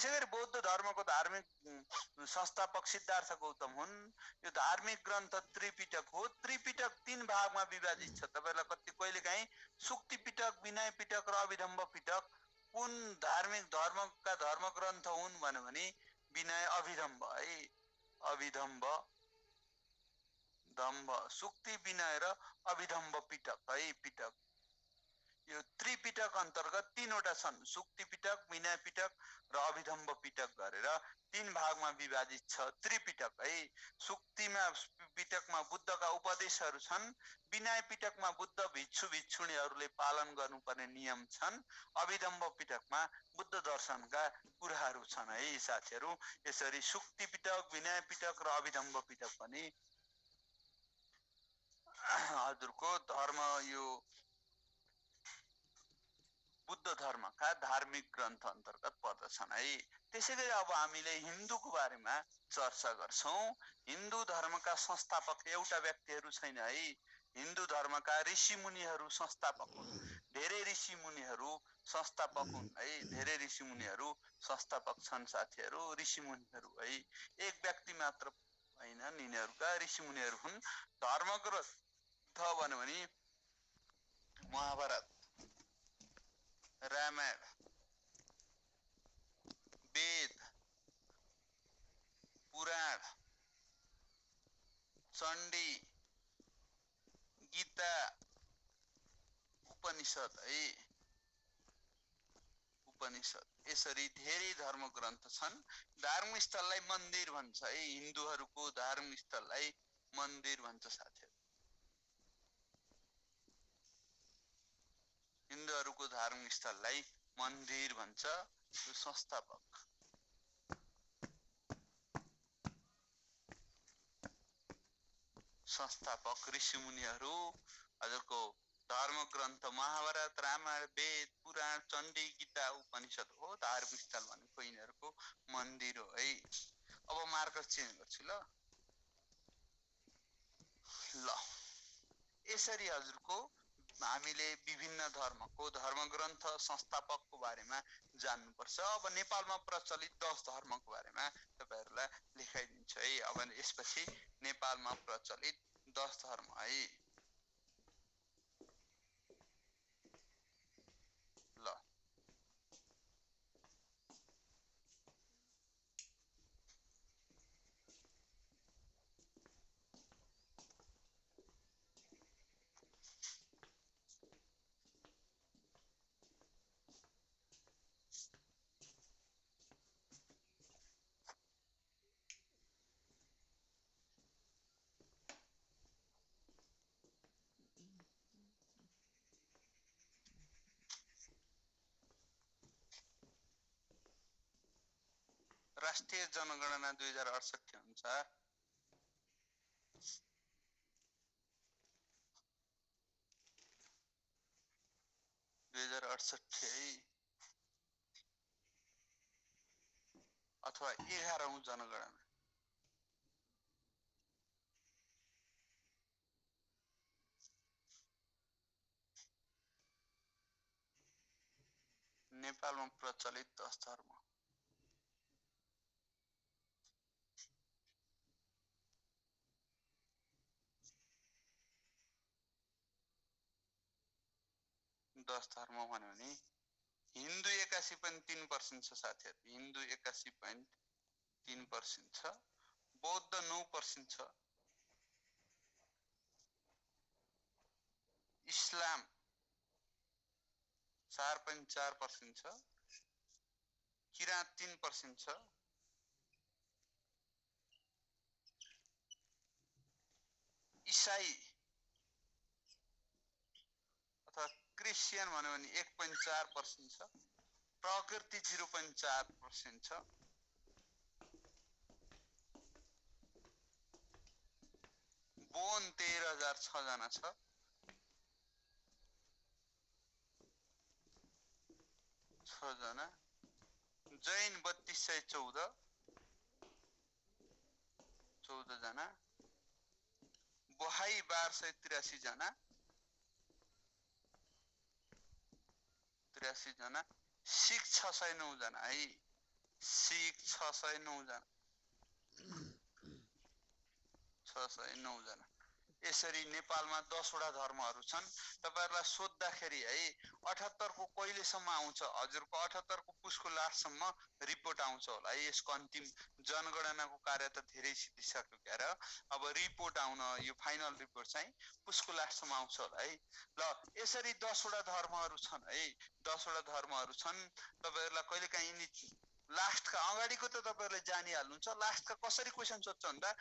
त्यसैगरी बौद्ध धर्मको धार्मिक संस्थापक सिद्धार्थ गौतम हुन्। यो धार्मिक ग्रन्थ त्रिपिटक हो। त्रिपिटक 3 भागमा विभाजित छ। तपाईहरुलाई कति कहिलेकाहीँ सुक्ति पिटक, विनय पिटक र अभिधम्म पिटक कुन धार्मिक धर्मका धर्मग्रन्थ हुन् भने विनय अभिधम्म है, अभिधम्म दम्भ सुक्ति विनय र अभिधम्म पिटक है। पिटक यो त्रिपिटक अन्तर्गत 3 वटा छन्। सुक्ति पिटक, विनय पिटक र अभिधम्म पिटक गरेर 3 भागमा विभाजित छ त्रिपिटक है। सुक्तिमा पिटकमा बुद्धका उपदेशहरू छन्। विनय पिटकमा बुद्ध भिक्षु भिक्षुणीहरूले पालन गर्नुपर्ने नियम छन्। अभिधम्म पिटकमा बुद्ध दर्शनका कुराहरू छन् है साथीहरू। यसरी सुक्ति पिटक, विनय पिटक र अभिधम्म पिटक पनि हजुरको धर्म यो बुद्ध धर्मका धार्मिक ग्रन्थ अन्तर्गत पर्दछन् है। त्यसैगरी अब हामीले हिन्दूको बारेमा चर्चा गर्छौं। हिन्दू धर्मका संस्थापक एउटा व्यक्तिहरू छैन है। हिन्दू धर्मका ऋषि मुनिहरू संस्थापक हुन्। धेरै ऋषि मुनिहरू संस्थापक हुन् है। धेरै ऋषि मुनिहरू संस्थापक छन् साथीहरू, ऋषि मुनिहरू है। एक व्यक्ति मात्र हैन, यिनीहरूका ऋषि मुनिहरू हुन्। धर्मग्रन्थ भन्यो भने महाभारत, रामायण, वेद, पुराण, चण्डी, गीता, उपनिषद है। उपनिषद यसरी धेरै धर्मग्रन्थ छन्। धार्मिक स्थललाई मन्दिर भन्छ है। हिन्दूहरूको धार्मिक स्थललाई मन्दिर भन्छ साथीहरु। हिन्दूहरूको धार्मिक स्थललाई मन्दिर भन्छ। यो संस्थापक ऋषिमुनिहरू हजुरको धर्मग्रन्थ महाभारत, रामायण, वेद, पुराण, चण्डी, गीता, उपनिषद हो। धार्मिक स्थल भनेको यिनीहरूको मन्दिर हो है। अब मार्कर चेन्ज गर्छु ल। यसरी हजुरको हामीले विभिन्न धर्मको धर्मग्रन्थ संस्थापकको बारेमा जान्नुपर्छ। अब नेपालमा प्रचलित 10 धर्मको बारेमा तपाईहरुलाई लेखाइदिन्छु है। अब यसपछि नेपालमा प्रचलित 10 धर्म है। ल राष्ट्रिय जनगणना 2068 अनुसार अथवा 11औं जनगणना नेपालमा प्रचलित 10 धर्म। धर्म भन्यो भने हिन्दू 81.3% छ साथीहरु। हिन्दू 81.3% छ। बौद्ध 9% छ। इस्लाम 4.4% छ। किराँत 3% छ। ईसाई अथवा क्रिश्चियन भन्यो भने 1.4% छ। प्रकृति 0.4% छ। बोन 13,006 जना छ। जना। जैन 3214 जना। बहाई 1283 जना। 83 जना। सिख 609 जना है। सिख 609 जना 609 जना। यसरी नेपालमा 10 वटा धर्महरू छन्। तपाईहरुलाई सोध्दाखेरि है 78 को कहिलेसम्म आउँछ? हजुरको 78 को पुसको लास्टसम्म रिपोर्ट आउँछ होला है। यसको अन्तिम जनगणनाको कार्य त धेरै सिद्धिसक्यो क्यार। अब रिपोर्ट आउन यो फाइनल रिपोर्ट चाहिँ पुसको लास्टसम्म आउँछ होला है। ल यसरी 10 वटा धर्महरू छन् है। 10 वटा धर्महरू छन्। तपाईहरुलाई कहिलेकाहीँ यिनी लास्टका अगाडिको त तपाईहरुले जानिहाल्नुहुन्छ। लास्टका कसरी क्वेशन सोध्छ भन्दा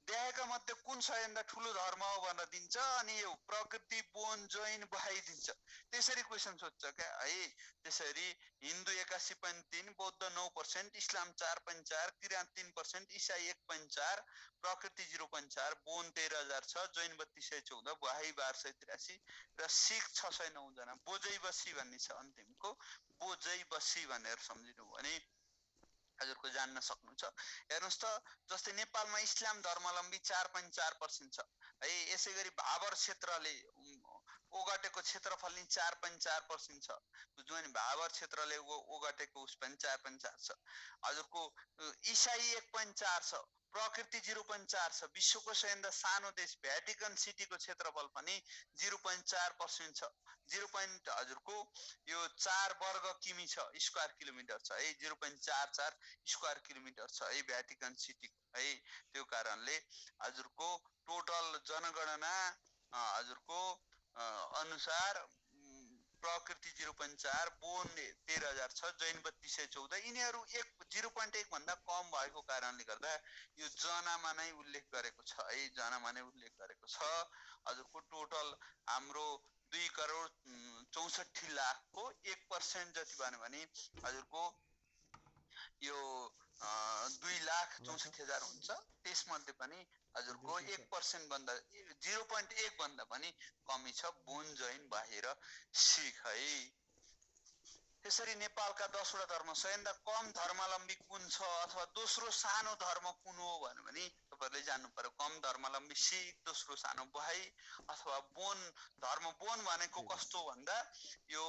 देहाका मध्ये कुन सबैभन्दा ठुलो धर्म हो भनेर दिन्छ अनि यो प्रकृति बोन जोइन बहाइदिन्छ। त्यसरी क्वेशन सोध्छ क्या है। त्यसरी हिन्दू 81.3, बौद्ध 9%, इस्लाम 4.4, किराँत 3%, इसाई 1.4, प्रकृति 0.4, बोन 13,000 छ, जैन 3214, बहाई 1283 र सिख 609 जना। बोझै बसी भन्ने छ अन्तिमको। बोझै बसी भनेर सम्झिनु भने हजुरको जान्न सक्नुहुन्छ। हेर्नुस् त जस्तै नेपालमा इस्लाम धर्मावलम्बी 4.4% छ है। यसैगरी भाबर क्षेत्रले ओगटेको क्षेत्रफल नि 4.4% छ। बुझ्नु नि भाबर क्षेत्रले ओगटेको उस पनि 4.4 छ। हजुरको इसाई 1.4 छ, प्रकृति 0.4 छ। विश्वको सबैभन्दा सानो देश भ्याटिकन सिटीको क्षेत्रफल पनि 0.4% छ। 0. हजुरको यो 4 वर्ग किमी छ, स्क्वायर किलोमिटर छ है। 0.44 स्क्वायर किलोमिटर छ है भ्याटिकन सिटी है। त्यो कारणले हजुरको टोटल जनगणना हजुरको अनुसार प्रकृति 0.4, बोन 13,000 छ, जैन 3214। यिनीहरू 0.1 भन्दा कम भएको कारणले गर्दा यो जनामा नै उल्लेख गरेको छ है। जनामा नै उल्लेख गरेको छ। हजुरको टोटल हाम्रो 2,64,00,000 को 1% जति भन्यो भने हजुरको यो 2,64,000 हुन्छ। त्यसमध्ये पनि हजुरको 1% भन्दा 0.1 भन्दा पनि कमी छ बोन जोइन बाहिर सिख है। त्यसरी नेपालका 10 वटा धर्म सबैभन्दा कम धर्मावलम्बी कुन छ अथवा दोस्रो सानो धर्म कुन हो भने तपाईहरुले जान्नु पर्यो। कम धर्मावलम्बी सिख, दोस्रो सानो बहाई अथवा बोन धर्म। बोन भनेको कस्तो भन्दा यो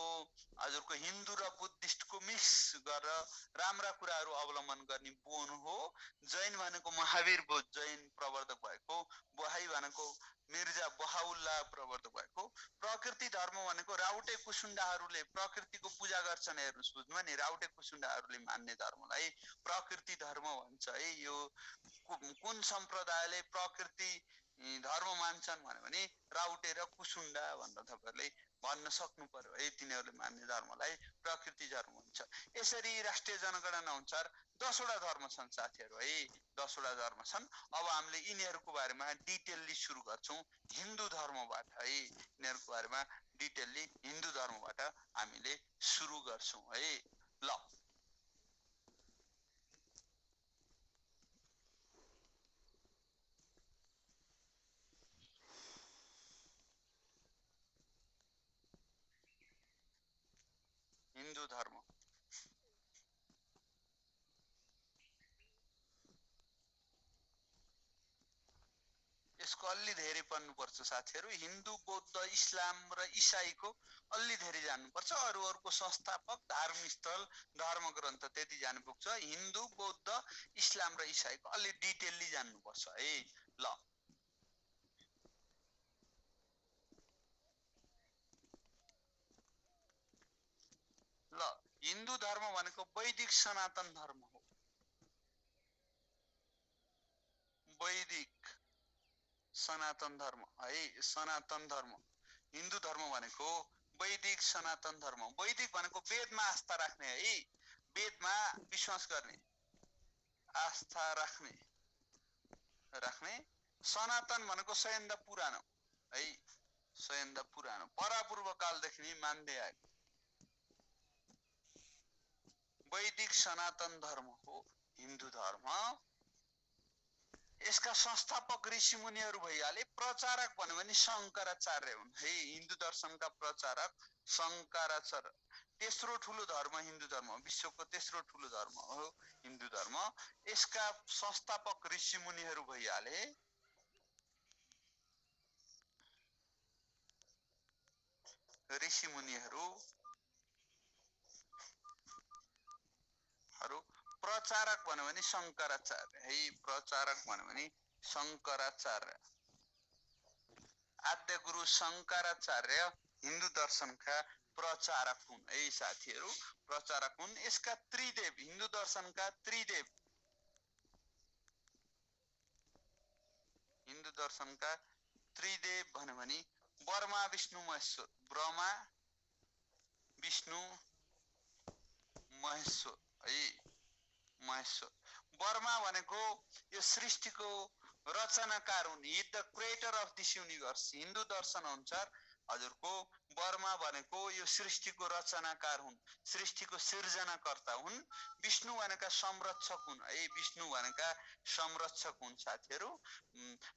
हजुरको हिन्दू र बुद्धिस्टको मिक्स गरेर राम्रा कुराहरू अवलम्बन गर्ने बोन हो। जैन भनेको महावीर बुद्ध जैन प्रवर्तक भएको। बहाई भनेको मिर्जा बहाउल्लाह प्रवर्तक भएको। प्रकृति धर्म भनेको राउटे कुसुण्डाहरूले प्रकृतिको पूजा गर्छन्। हेर्नुस् बुझ्नुभयो नि, राउटे कुसुण्डाहरूले मान्ने धर्मलाई प्रकृति धर्म भन्छ है। यो कुन सम्प्रदायले प्रकृति धर्म मान्छन् भने राउटे र कुसुण्डा भनेर तपाईहरुले भन्न सक्नु पर्यो है। तिनीहरूले मान्ने धर्मलाई प्रकृति धर्म भन्छ। यसरी राष्ट्रिय जनगणना अनुसार 10 वटा धर्म छन् साथीहरु है। 10 वटा धर्म छन्। अब हामीले यिनीहरूको बारेमा डिटेलली सुरु गर्छौं हिन्दू धर्मबाट है। यिनीहरूको बारेमा डिटेलली हिन्दू धर्मबाट हामीले सुरु गर्छौं है। ल हिन्दू धर्म यसको अलि धेरै पढ्नुपर्छ साथीहरु। हिन्दू, बौद्ध, इस्लाम र इसाईको अलि धेरै जान्नुपर्छ। अरूको संस्थापक, धार्मिक स्थल, धर्म ग्रन्थ त्यति जानु पुग्छ। हिन्दू, बौद्ध, इस्लाम र इसाईको अलि डिटेलली जान्नुपर्छ है। ल हिन्दू धर्म भनेको वैदिक सनातन धर्म हो। वैदिक सनातन धर्म है। सनातन धर्म हिन्दू धर्म भनेको वैदिक सनातन धर्म। वैदिक भनेको वेदमा आस्था राख्ने है। वेदमा विश्वास गर्ने, आस्था राख्ने। सनातन भनेको सबैभन्दा पुरानो है। सबैभन्दा पुरानो परापूर्व कालदेखि नै मान्दै आएको वैदिक सनातन धर्म हो हिन्दू धर्म। यसका संस्थापक ऋषि मुनिहरू भइहाले। प्रचारक भन्यो भने शंकराचार्य हुन् है। हिन्दू दर्शनका प्रचारक शंकराचार्य। तेस्रो ठुलो धर्म हिन्दू धर्म, विश्वको तेस्रो ठुलो धर्म हो हिन्दू धर्म। यसका संस्थापक ऋषि मुनिहरू भइहाले। ऋषि मुनिहरू प्रचारक भन्यो भने शंकराचार्य है, प्रचारक भन्यो भने शंकराचार्य। आद्य गुरु शंकराचार्य हिन्दू दर्शनका प्रचारक हुन् है साथीहरु, प्रचारक हुन्। यसका त्रिदेव, हिन्दू दर्शनका त्रिदेव, हिन्दू दर्शनका त्रिदेव भन्यो भने ब्रह्मा विष्णु महेश्वर, ब्रह्मा विष्णु महेश्वर है, महेश्वर। ब्रह्मा भनेको यो सृष्टिको रचनाकार हुन्, he the creator of this universe. Hindu दर्शन अनुसार हजुरको ब्रह्मा भनेको यो सृष्टिको रचनाकार हुन्, सृष्टिको सिर्जनाकर्ता हुन्। विष्णु भनेका संरक्षक हुन् है, विष्णु भनेका संरक्षक हुन् साथीहरु।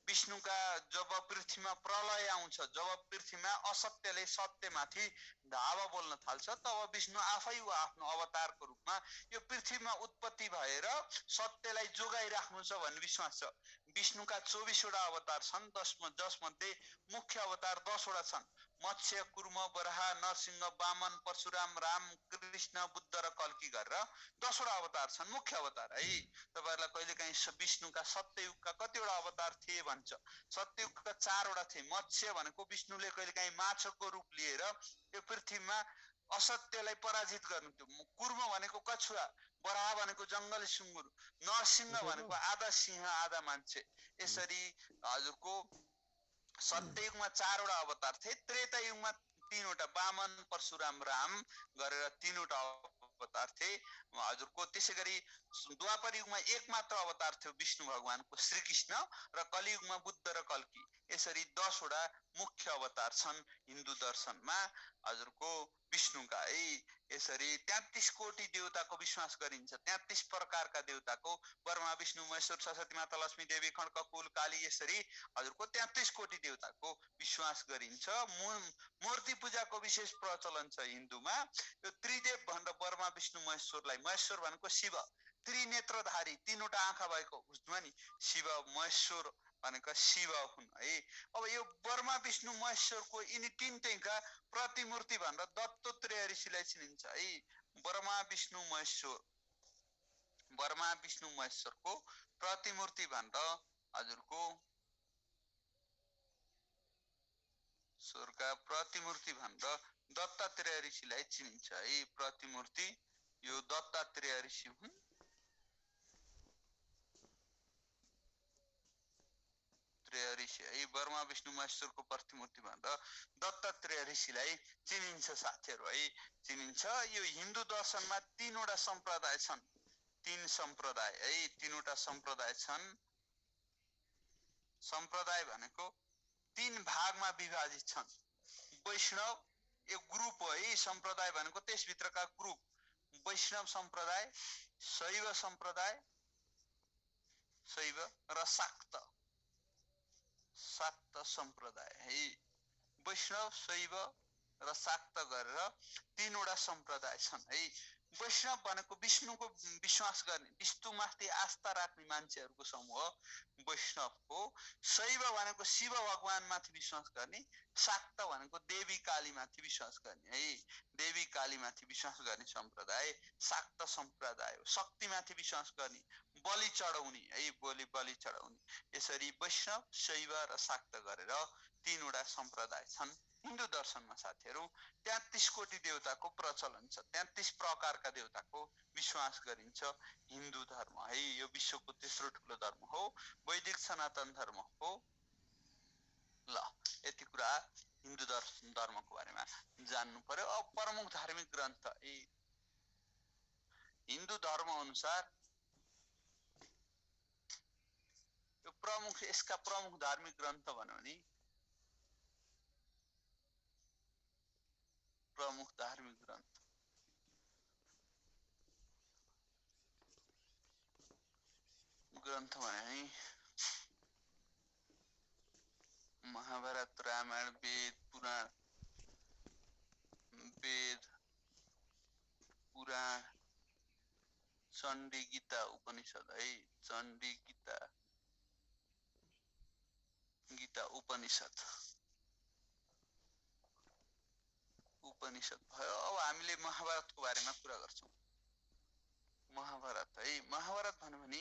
विष्णुका जब पृथ्वीमा प्रलय आउँछ, जब पृथ्वीमा असत्यले सत्यमाथि धावा बोल्न थाल्छ, तब विष्णु आफै वा आफ्नो अवतारको रूपमा यो पृथ्वीमा उत्पत्ति भएर सत्यलाई जोगाइराख्नु छ भन्ने विश्वास छ। विष्णुका 24 वटा अवतार छन्, जसमध्ये मुख्य अवतार 10 वटा छन्। मत्स्य, कुर्म, वराह, नरसिंह, वामन, परशुराम, राम, कृष्ण, बुद्ध र कल्की गरेर 10 वटा अवतार छन्, मुख्य अवतार है। तपाईहरुलाई कहिलेकाहीँ विष्णुका सत्ययुगका कतिवटा अवतार थिए भन्छ। सत्ययुगका 4 वटा थिए। मत्स्य भनेको विष्णुले कहिलेकाहीँ माछाको रूप लिएर यो पृथ्वीमा असत्यलाई पराजित गर्नुहुन्थ्यो। कुर्म भनेको कछुवा, वराह भनेको जंगली सुँगुर, नरसिंह भनेको आधा सिंह आधा मान्छे। यसरी हजुरको सत्ययुगमा 4 वटा अवतार थिए। त्रेता युगमा 3 वटा, वामन, परशुराम, राम गरेर 3 वटा अवतार थिए हजुरको। त्यसैगरी द्वापर युगमा एक मात्र अवतार थियो विष्णु भगवानको, श्री कृष्ण, र कलियुगमा बुद्ध र कल्की। यसरी 10 वटा मुख्य अवतार छन् हिन्दू दर्शनमा हजुरको विष्णुका है। यसरी 33 कोटी देवताको विश्वास गरिन्छ, 33 प्रकारका देवताको, ब्रह्मा विष्णु महेश्वर सरस्वती माता लक्ष्मी देवी खड्गकुल काली, यसरी हजुरको 33 कोटी देवताको विश्वास गरिन्छ। मूर्ति पूजाको विशेष प्रचलन छ हिन्दूमा। यो त्रिदेव भनेर ब्रह्मा विष्णु महेश्वरलाई, महेश्वर भनेको शिव, त्रिनेत्रधारी, 3 वटा आँखा भएको बुझ्नुभयो नि, शिव महेश्वर भनेको शिव हुन् है। अब यो ब्रह्मा विष्णु महेश्वरको यिनी तीनटैका प्रतिमूर्ति भनेर दत्तात्रेय ऋषिलाई चिनिन्छ है। ब्रह्मा विष्णु महेश्वर, ब्रह्मा विष्णु महेश्वरको प्रतिमूर्ति भनेर हजुरको ईश्वरका प्रतिमूर्ति भनेर दत्तात्रेय ऋषिलाई चिनिन्छ है। प्रतिमूर्ति यो दत्तात्रेय ऋषि हुन्। ऋषि है, ब्रह्मा विष्णु महेश्वरको प्रतिमूर्ति भनेर दत्तात्रेय ऋषिलाई चिनिन्छ साथीहरु है, चिनिन्छ। यो हिन्दू दर्शनमा 3 वटा सम्प्रदाय छन्, 3 सम्प्रदाय है, 3 वटा सम्प्रदाय छन्। सम्प्रदाय भनेको 3 भागमा विभाजित छन्। वैष्णव एक ग्रुप हो है, सम्प्रदाय भनेको त्यसभित्रका ग्रुप। वैष्णव सम्प्रदाय, शैव सम्प्रदाय, शैव र शाक्त, शाक्त सम्प्रदाय है। वैष्णव, शैव र शाक्त गरेर 3 वटा सम्प्रदाय छन् है। वैष्णव भनेको विष्णुको विश्वास गर्ने, विष्णुमाथि आस्था राख्ने मान्छेहरुको समूह वैष्णवको। शैव भनेको शिव भगवान माथि विश्वास गर्ने, शाक्त भनेको देवी काली माथि विश्वास गर्ने है, देवी काली माथि विश्वास गर्ने सम्प्रदाय शाक्त सम्प्रदाय हो। शक्ति माथि विश्वास गर्ने, बलि चढाउने है, बलि चढाउने। यसरी वैष्णव, शैव र शाक्त गरेर 3 वटा सम्प्रदाय छन् हिन्दू दर्शनमा साथीहरु। 33 कोटी देवताको प्रचलन छ, 33 प्रकारका देवताको विश्वास गरिन्छ हिन्दू धर्म है। यो विश्वको तेस्रो ठूलो धर्म हो, वैदिक सनातन धर्म हो। ल यति कुरा हिन्दू धर्मको बारेमा जान्नु पर्यो। अब प्रमुख धार्मिक ग्रन्थ हिन्दू धर्म अनुसार यो प्रमुख, यसका प्रमुख धार्मिक ग्रन्थ भन्यो भने प्रमुख धार्मिक ग्रन्थ भने महाभारत, रामायण, वेद, पुराण, चण्डी, गीता, उपनिषद है। चण्डी, गीता, उपनिषद भयो। अब हामीले महाभारतको बारेमा कुरा गर्छौं। महाभारत है। महाभारत भन्यो भने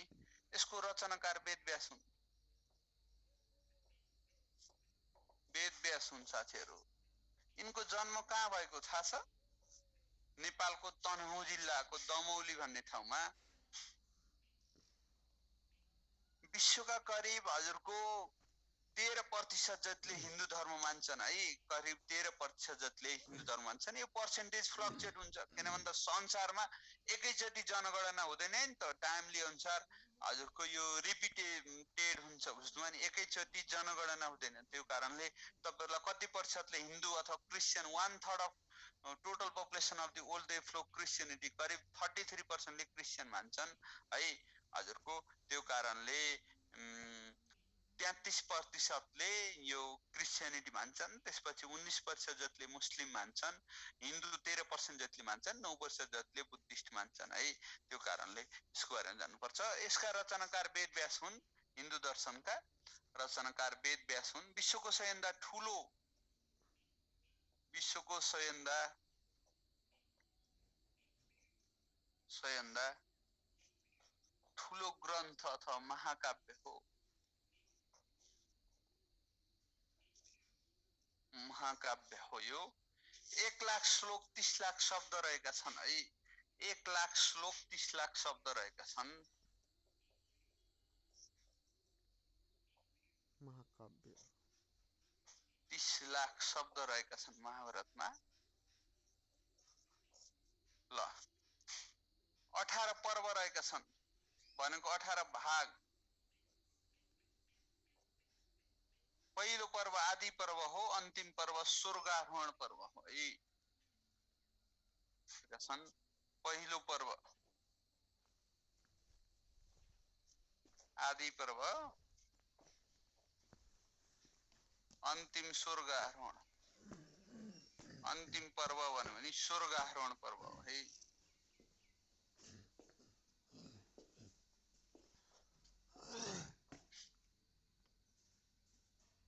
यसको रचनाकार वेदव्यास हुन्। वेदव्यास हुन् साथीहरु। यिनको जन्म कहाँ भएको थाहा छ? नेपालको तनहुँ जिल्लाको दमौली भन्ने ठाउँमा। विश्वका करिब हजुरको 13% जतिले हिन्दू धर्म मान्छन् है। करिब 13% जतिले हिन्दू धर्म मान्छन्। यो पर्सेन्टेज फ्लक्चुएट हुन्छ किन भन्दा संसारमा एकैचोटी जनगणना हुँदैन नि त, टाइमली अनुसार हजुरको यो रिपिटेड हुन्छ बुझ्नुभयो नि, एकैचोटी जनगणना हुँदैन। त्यो कारणले तपाईहरुलाई कति प्रतिशतले हिन्दू अथवा Christian 1/3 of total population of the old flow Christianity करिब 33% ले क्रिश्चियन मान्छन् है हजुरको। त्यो कारणले 33% ले यो क्रिश्चियनिटी मान्छन्। त्यसपछि 19% जतिले मुस्लिम मान्छन्। हिन्दू 13% जतिले मान्छन्। 9% जतिले बुद्धिस्ट मान्छन् है। त्यो कारणले यसको बारेमा जान्नुपर्छ। यसका रचनाकार वेदव्यास हुन्। हिन्दू दर्शनका रचनाकार वेदव्यास हुन्। विश्वको सबैभन्दा ठुलो ग्रन्थ अथवा महाकाव्य हो। महाकाव्य हो यो। 1 लाख श्लोक 30 लाख शब्द रहेका छन् है। 1 लाख श्लोक 30 लाख शब्द रहेका छन्। महाकाव्य 30 लाख शब्द रहेका छन् महाभारतमा। ल 18 पर्व रहेका छन् भनेको 18 भाग। पहिलो पर्व आदि पर्व हो। अन्तिम पर्व स्वर्गारोहण पर्व हो है। पहिलो पर्व आदि पर्व, अन्तिम स्वर्गारोहण। अन्तिम पर्व भन्यो भने स्वर्गारोहण पर्व हो है।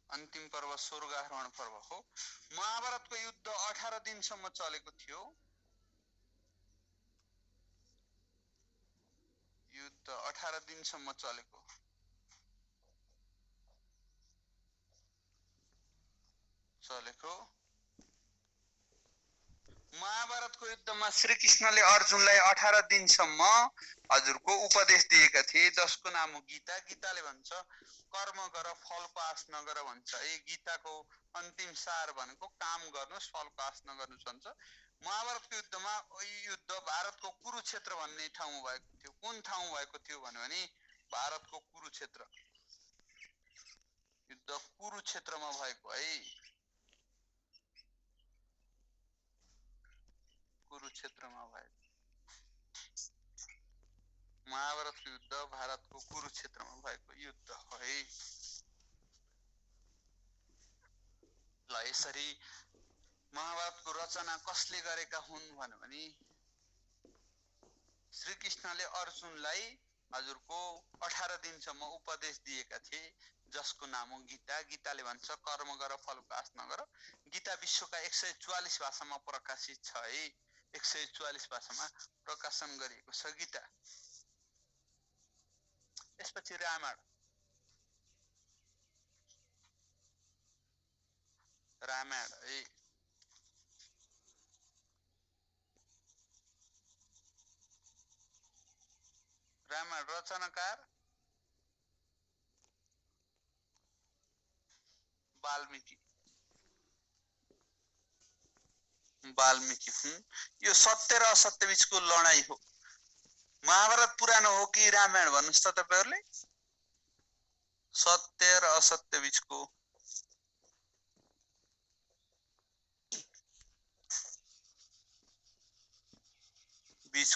अन्तिम पर्व स्वर्गारोहण पर्व हो। महाभारतको युद्ध 18 दिनसम्म चलेको थियो। युद्ध 18 दिनसम्म चलेको। महाभारतको युद्धमा श्री कृष्णले अर्जुनलाई 18 दिनसम्म हजुरको उपदेश दिएका थिए, जसको नाम हो गीता। गीताले भन्छ कर्म गर फलको आश नगर भन्छ है। गीताको अन्तिम सार भनेको काम गर्नुस् फलको आश नगर्नुस् भन्छ। महाभारतको युद्धमा युद्ध भारतको कुरुक्षेत्र भन्ने ठाउँमा भएको थियो। कुन ठाउँ भएको थियो भने भारतको कुरुक्षेत्र। युद्ध कुरुक्षेत्रमा भएको है। कुरुक्षेत्रमा भएको महाभारतको युद्ध भारतको कुरुक्षेत्रमा भएको युद्ध हो है। ल यसरी महाभारतको रचना कसले गरेका हुन् भने श्री कृष्णले अर्जुनलाई हजुरको 18 दिनसम्म उपदेश दिएका थिए, जसको नाम हो गीता। गीताले भन्छ कर्म गर फलको आश नगर। गीता विश्वका 144 भाषामा प्रकाशित छ है। 144 भाषामा प्रकाशन गरिएको छ गीता। त्यसपछि रामायण है। रामायण रचनाकार वाल्मीकि हुन्। यो सत्य र असत्य बीचको लडाई हो। महाभारत पुरानो हो कि रामायण भन्नुस् त तपाईहरुले? सत्य र असत्य बीचको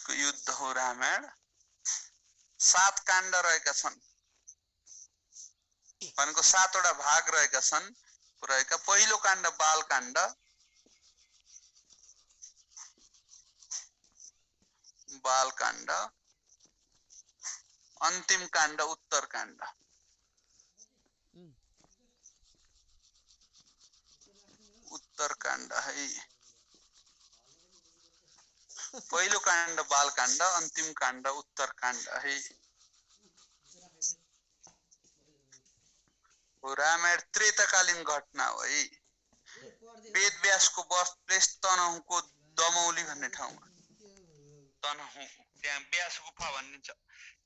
युद्ध हो रामायण। 7 काण्ड रहेका छन् भनेको 7 वटा भाग रहेका छन्। पहिलो काण्ड बालकाण्ड, अन्तिम काण्ड उत्तरकाण्ड। उत्तरकाण्ड है। पहिलो काण्ड बालकाण्ड, अन्तिम काण्ड उत्तरकाण्ड है। रामायण त्रेताकालीन घटना हो है। वेद व्यासको बर्थ प्लेस तनहुँको दमौली भन्ने ठाउँमा, तनहुँ त्यहाँ व्यास गुफा भनिन्छ।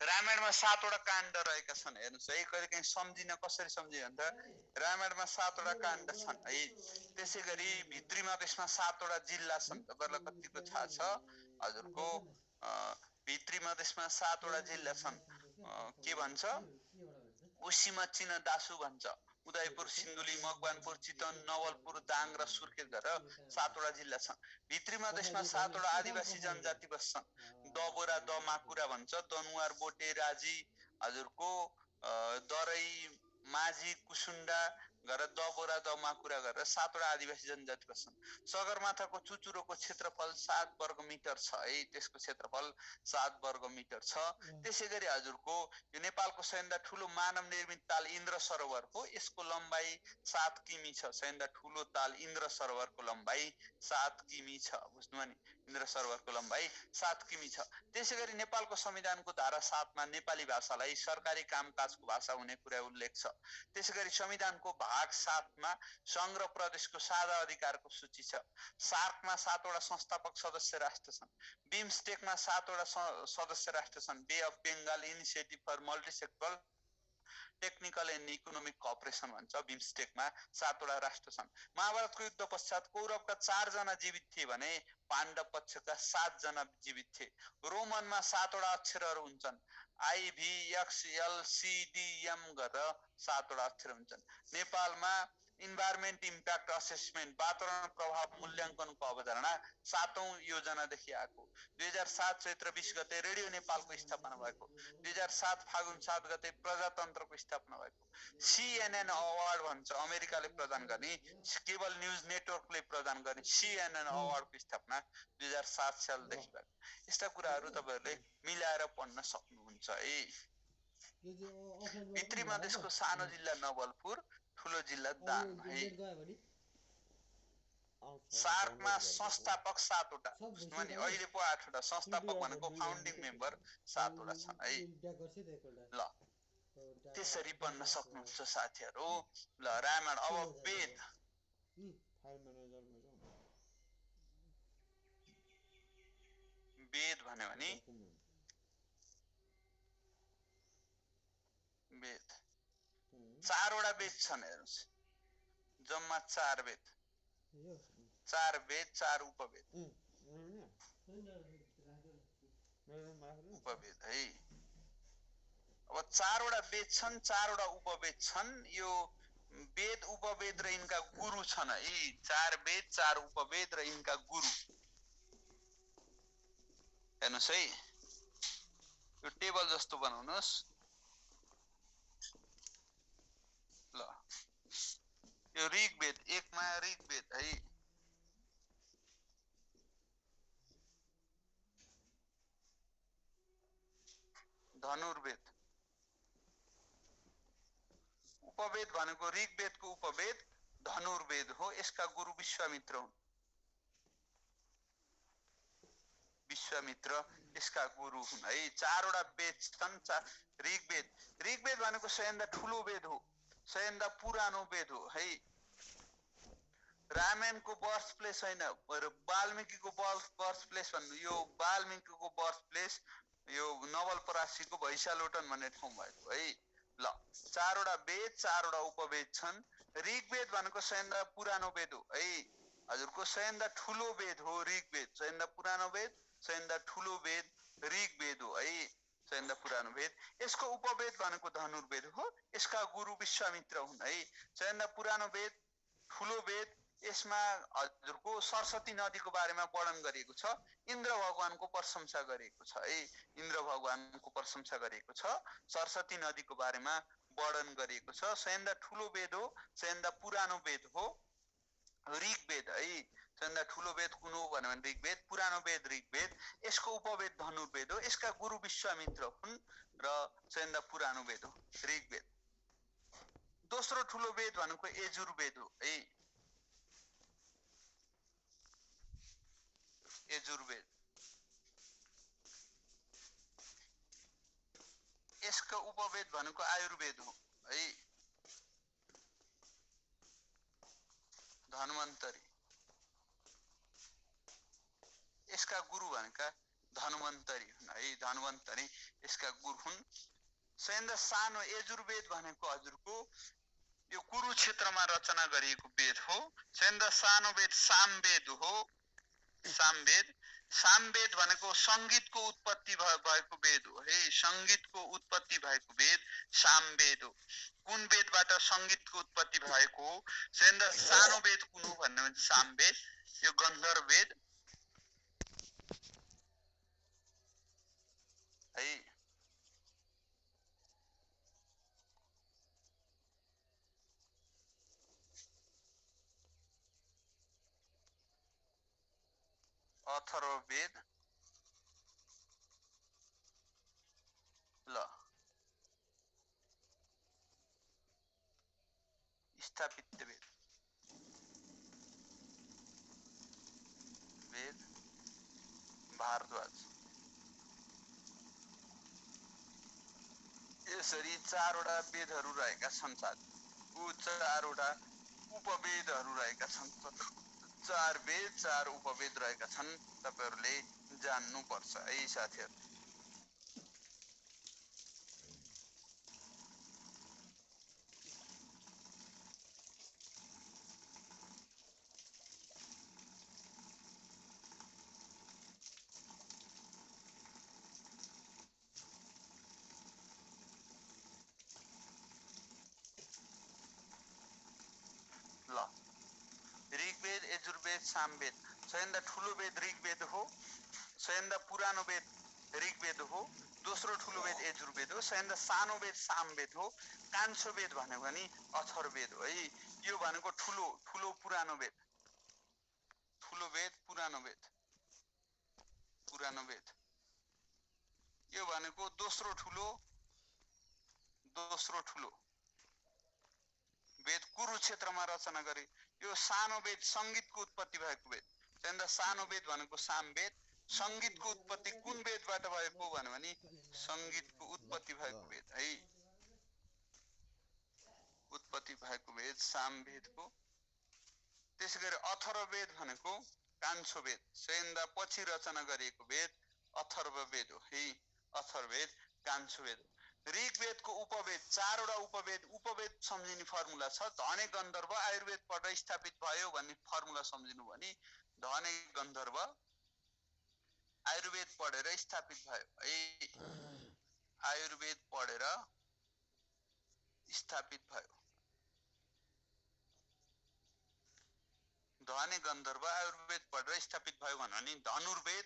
रामायणमा 7 वटा काण्ड रहेका छन्। हेर्नुस् है, कहिले काहीँ सम्झिन कसरी सम्झियो भन्दा रामायणमा 7 वटा काण्ड छन् है। त्यसैगरी भित्री मधेसमा 7 वटा जिल्ला छन्। तपाईहरुलाई कतिको थाहा छ? हजुरको भित्री मधेसमा 7 वटा जिल्ला छन्। के भन्छ? उसीमा चिन दासु भन्छ। उदयपुर, सिन्धुली, मकवानपुर, चितवन, नवलपुर, दाङ र सुर्खेत गरेर 7 वटा जिल्ला छन्। भित्री मधेसमा 7 वटा आदिवासी जनजाति बस्छन्। दबोरा, दमाकुरा भन्छ, दनुवार, बोटे, राजी, हजुरको दरै, माझी, कुसुन्डा गरेर दबोरा, दमाकुरा गरेर 7 वटा आदिवासी जनजाति बस्छन्। सगरमाथाको चुचुरोको क्षेत्रफल 7 वर्ग मिटर छ है। त्यसको क्षेत्रफल 7 वर्ग मिटर छ। त्यसैगरी हजुरको यो नेपालको सबैभन्दा ठुलो मानव निर्मित ताल इन्द्र सरोवर हो। यसको लम्बाइ 7 किमी छ। सबैभन्दा ठुलो ताल इन्द्र सरोवरको लम्बाइ 7 किमी छ। बुझ्नुभयो नि? इन्द्र सरोवरको लम्बाइ 7 किमी छ। त्यसैगरी नेपालको संविधानको धारा 7 मा नेपाली भाषालाई सरकारी कामकाजको भाषा हुने कुरा उल्लेख छ। त्यसैगरी संविधानको भाग 7 मा संघ र प्रदेशको साझा अधिकारको सूची छ। सार्कमा 7 वटा संस्थापक सदस्य राष्ट्र छन्। बिमस्टेकमा 7 वटा सदस्य राष्ट्र छन्। Bay of Bengal initiative for multisectoral technical and economic cooperation भन्छ। बिमस्टेकमा 7 वटा राष्ट्र छन्। महाभारतको युद्ध पश्चात कौरवका 4 जना जीवित थिए भने पाण्डव पक्षका 7 जना जीवित थिए। रोमनमा 7 वटा अक्षरहरू हुन्छन्। IVXLCDM गरेर 7 वटा अक्षर हुन्छन्। नेपालमा इन्भाइरोमेन्ट इम्प्याक्ट असेसमेन्ट वातावरण प्रभाव मूल्याङ्कनको अवधारणा 7औं योजनादेखि आएको। 2007 चैत्र 20 गते रेडियो नेपालको स्थापना भएको। 2007 फागुन 7 गते प्रजातन्त्रको स्थापना भएको। CNN अवार्ड भन्छ अमेरिकाले प्रदान गर्ने, केबल न्युज नेटवर्कले प्रदान गर्ने CNN अवार्डको स्थापना 2007 सालदेखि भएको। यस्ता कुराहरू तपाईहरुले मिलाएर पढ्न सक्नुहुन्छ है। भित्री मधेसको सानो जिल्ला नवलपुर, ठुलो जिल्ला दाङ है। सार्कमा संस्थापक 7 वटा, बुझ्नुभयो नि? अहिले पो 8 वटा संस्थापक भनेको फाउन्डिङ मेम्बर 7 वटा छन् है। ल त्यसरी पढ्न सक्नुहुन्छ साथीहरु। ल रामायण। अब वेद। वेद भन्यो भने वेद 4 वटा वेद छन्। हेर्नुस्, जम्मा 4 वेद। 4 वेद, 4 उपवेद। उपवेद है। अब 4 वटा वेद छन्, 4 वटा उपवेद छन्। यो वेद उपवेद र यिनका गुरु छन् है। 4 वेद, 4 उपवेद र यिनका गुरु। हेर्नुस् है, यो टेबल जस्तो बनाउनुस्। ल यो ऋग्वेद, 1 मा ऋग्वेद है। धनुर्वेद। उपवेद भनेको ऋग्वेदको उपवेद धनुर्वेद हो। यसका गुरु विश्वामित्र हुन्। विश्वामित्र यसका गुरु हुन् है। 4 वटा वेद छन्। ऋग्वेद, ऋग्वेद भनेको सबैभन्दा ठुलो वेद हो, सबैभन्दा पुरानो वेद हो है। रामायणको बर्थ प्लेस हैन, वाल्मीकिको बर्थ प्लेस भन्नु। यो वाल्मीकिको बर्थ प्लेस यो नवलपरासीको भैसालोटन भन्ने ठाउँ भएको है। ल 4 वटा वेद, 4 वटा उपवेद छन्। ऋग्वेद भनेको सबैभन्दा पुरानो वेद हो है। हजुरको सबैभन्दा ठुलो वेद हो ऋग्वेद। सबैभन्दा पुरानो वेद, सबैभन्दा ठुलो वेद ऋग्वेद हो है। सबैभन्दा पुरानो वेद। यसको उपवेद भनेको धनुर्वेद हो। यसका गुरु विश्वामित्र हुन् है। सबैभन्दा पुरानो वेद, ठुलो वेद। यसमा हजुरको सरस्वती नदीको बारेमा वर्णन गरिएको छ। इन्द्र भगवानको प्रशंसा गरिएको छ है। इन्द्र भगवानको प्रशंसा गरिएको छ। सरस्वती नदीको बारेमा वर्णन गरिएको छ। सबैभन्दा ठुलो वेद हो, सबैभन्दा पुरानो वेद हो ऋग्वेद है। सबैभन्दा ठुलो वेद कुन हो भन्यो भने ऋग्वेद, पुरानो वेद ऋग्वेद। यसको उपवेद धनुर्वेद हो। यसका गुरु विश्वामित्र हुन् र सबैभन्दा पुरानो वेद हो ऋग्वेद। दोस्रो ठुलो वेद भनेको यजुर्वेद हो है। यजुर्वेद उपवेद भनेको आयुर्वेद हो है। धन्वन्तरी, यसका गुरु भनेका धन्वन्तरी हुन् है। धन्वन्तरी यसका गुरु हुन्। सबैभन्दा सानो यजुर्वेद भनेको हजुरको यो कुरुक्षेत्रमा रचना गरिएको वेद हो। सबैभन्दा सानो वेद सामवेद हो। सामवेद, सामवेद भनेको संगीतको उत्पत्ति भएको वेद हो है। संगीतको उत्पत्ति भएको वेद सामवेद हो। कुन वेदबाट संगीतको उत्पत्ति भएको हो? सबैभन्दा सानो वेद कुन हो भन्ने भने सामवेद। यो गन्धर्व वेद है। अथर्ववेद, ल स्थापित वेद, वेद भारद्वाज। यसरी चारवटा वेदहरू रहेका छन्। चारवटा उपवेदहरू रहेका छन्। 4 वेद 4 उपवेद रहेका छन्। तपाईहरुले जान्नु पर्छ है साथीहरु। ल ऋग्वेद, यजुर्वेद, सामवेद। सबैभन्दा ठुलो वेद ऋग्वेद हो। सबैभन्दा पुरानो वेद ऋग्वेद हो। दोस्रो ठुलो वेद यजुर्वेद हो। सबैभन्दा सानो वेद सामवेद हो। कान्छो वेद भनेको नि अथर्ववेद हो है। यो भनेको ठुलो ठुलो पुरानो वेद। ठुलो वेद पुरानो वेद, पुरानो वेद। यो भनेको दोस्रो ठुलो वेद कुरुक्षेत्रमा रचना गरे। यो सानो वेद संगीतको उत्पत्ति भएको वेद। सबैभन्दा सानो वेद भनेको सामवेद। संगीतको उत्पत्ति कुन वेदबाट भएको भने संगीतको उत्पत्ति भएको वेद है। उत्पत्ति भएको वेद सामवेदको। त्यसैगरी अथर्ववेद भनेको कान्छो वेद, सबैभन्दा पछि रचना गरिएको वेद अथर्ववेद हो है। अथर्ववेद कान्छो वेद। ऋग्वेदको उपवेद, चारवटा उपवेद। उपवेद सम्झिने फर्मुला छ धने गन्धर्व आयुर्वेदबाट स्थापित भयो भन्ने फर्मुला सम्झिनु भने धने गन्धर्व आयुर्वेद पढेर स्थापित भयो है। आयुर्वेद पढेर स्थापित भयो। धने गन्धर्व आयुर्वेद पढेर स्थापित भयो भने धनुर्वेद,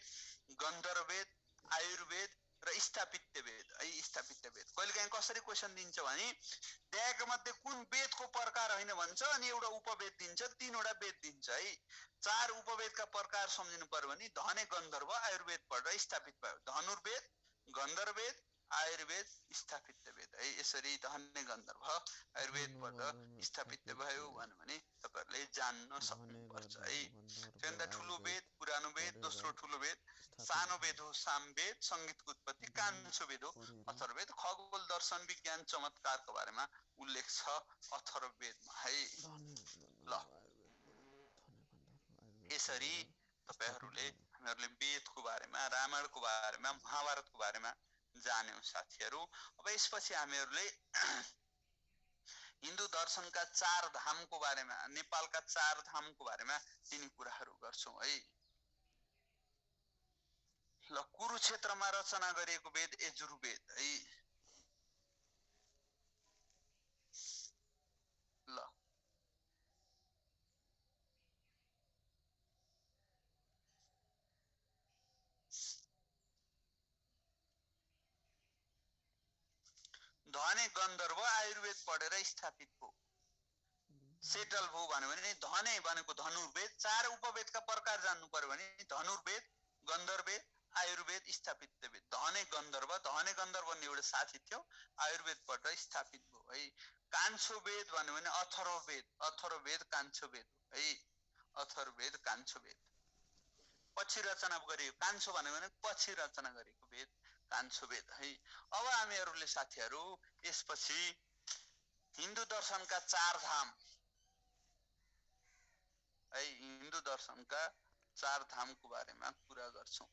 गन्धर्ववेद, आयुर्वेद र स्थापित वेद है। स्थापित वेद कहिलेकाहीँ कसरी क्वेशन दिन्छ भने दिएका मध्ये कुन वेदको प्रकार हैन भन्छ अनि एउटा उपवेद दिन्छ, तीनवटा वेद दिन्छ है। 4 उपवेदका प्रकार सम्झिनु पर्यो भने धने गन्धर्व आयुर्वेद पढेर स्थापित भयो। धनुर्वेद, गन्धर्ववेद, आयुर्वेद, स्थापित वेद है। यसरी धने गन्धर्व आयुर्वेद पढेर स्थापित भयो भने तपाईहरुले जान्न सक्नुपर्छ है। सबैभन्दा ठुलो वेद पुरानो वेद, दोस्रो ठुलो वेद सानो वेद हो सामवेद। संगीतको उत्पत्ति कान्छो वेद हो अथर्ववेद। खगोल दर्शन विज्ञान चमत्कारको बारेमा उल्लेख छ अथर्ववेदमा है। ल यसरी तपाईहरुले हामीहरुले वेदको बारेमा, रामायणको बारेमा, महाभारतको बारेमा जान्यौं साथीहरु। अब यसपछि हामीहरुले हिन्दू दर्शनका 4 धामको बारेमा, नेपालका 4 धामको बारेमा तिनी कुराहरु गर्छौं है। ल कुरुक्षेत्रमा रचना गरिएको वेद यजुर्वेद है। ल धने गन्धर्व आयुर्वेद पढेर स्थापित भयो, सेटल भयो भने धने भनेको धनुर्वेद। 4 उपवेदका प्रकार जान्नु पर्यो भने धनुर्वेद, गन्धर्ववेद, आयुर्वेद, स्थापित वेद। धने गन्धर्व भन्ने एउटा साथी थियो, आयुर्वेद पढेर स्थापित भयो है। कान्छो वेद भन्यो भने अथर्ववेद। अथर्ववेद कान्छो वेद है। अथर्ववेद कान्छो वेद पछि रचना गरियो। कान्छो भन्यो भने पछि रचना गरेको वेद कान्छो वेद है। अब हामीहरूले साथीहरू यसपछि हिन्दू दर्शनका 4 धाम है, हिन्दू दर्शनका 4 धामको बारेमा कुरा गर्छौं।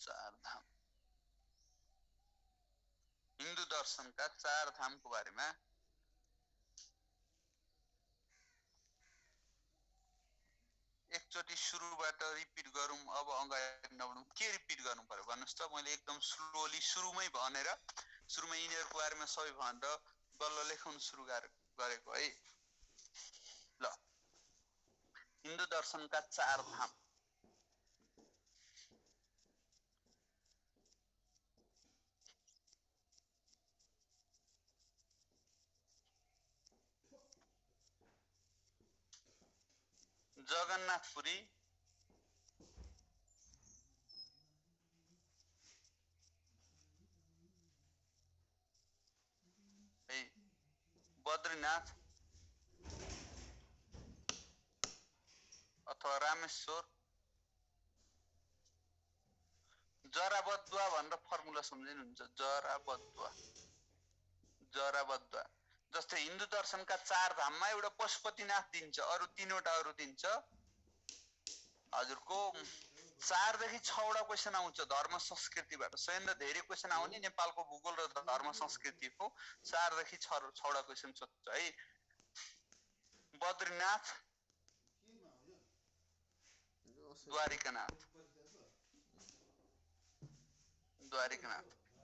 4 धाम, हिन्दू दर्शनका 4 धामको बारेमा एकचोटी सुरुबाट रिपिट गरौँ। अब अगाडि नबढौँ। के रिपिट गर्नु पर्यो भन्नुस् त? मैले एकदम स्लोली सुरुमै भनेर सुरुमै यिनीहरुको बारेमा सबै भनेर बल्ल लेखाउन सुरु गरेको है। ल, हिन्दू दर्शनका 4 धाम। जगन्नाथपुरी, है, बद्रीनाथ अथवा रामेश्वर, जराबद्वा भनेर फर्मुला सम्झिनुहुन्छ? जराबद्वा जस्तै हिन्दू दर्शनका 4 धाममा एउटा पशुपतिनाथ दिन्छ, अरु 3 वटा अरु दिन्छ। हजुरको 4 देखि 6 वटा क्वेशन आउँछ धर्म संस्कृतिबाट। सयभन्दा धेरै क्वेशन आउने नेपालको भूगोल र धर्म संस्कृतिको 4 देखि 6 वटा क्वेशन सोध्छ है। बद्रीनाथ, द्वारिकानाथ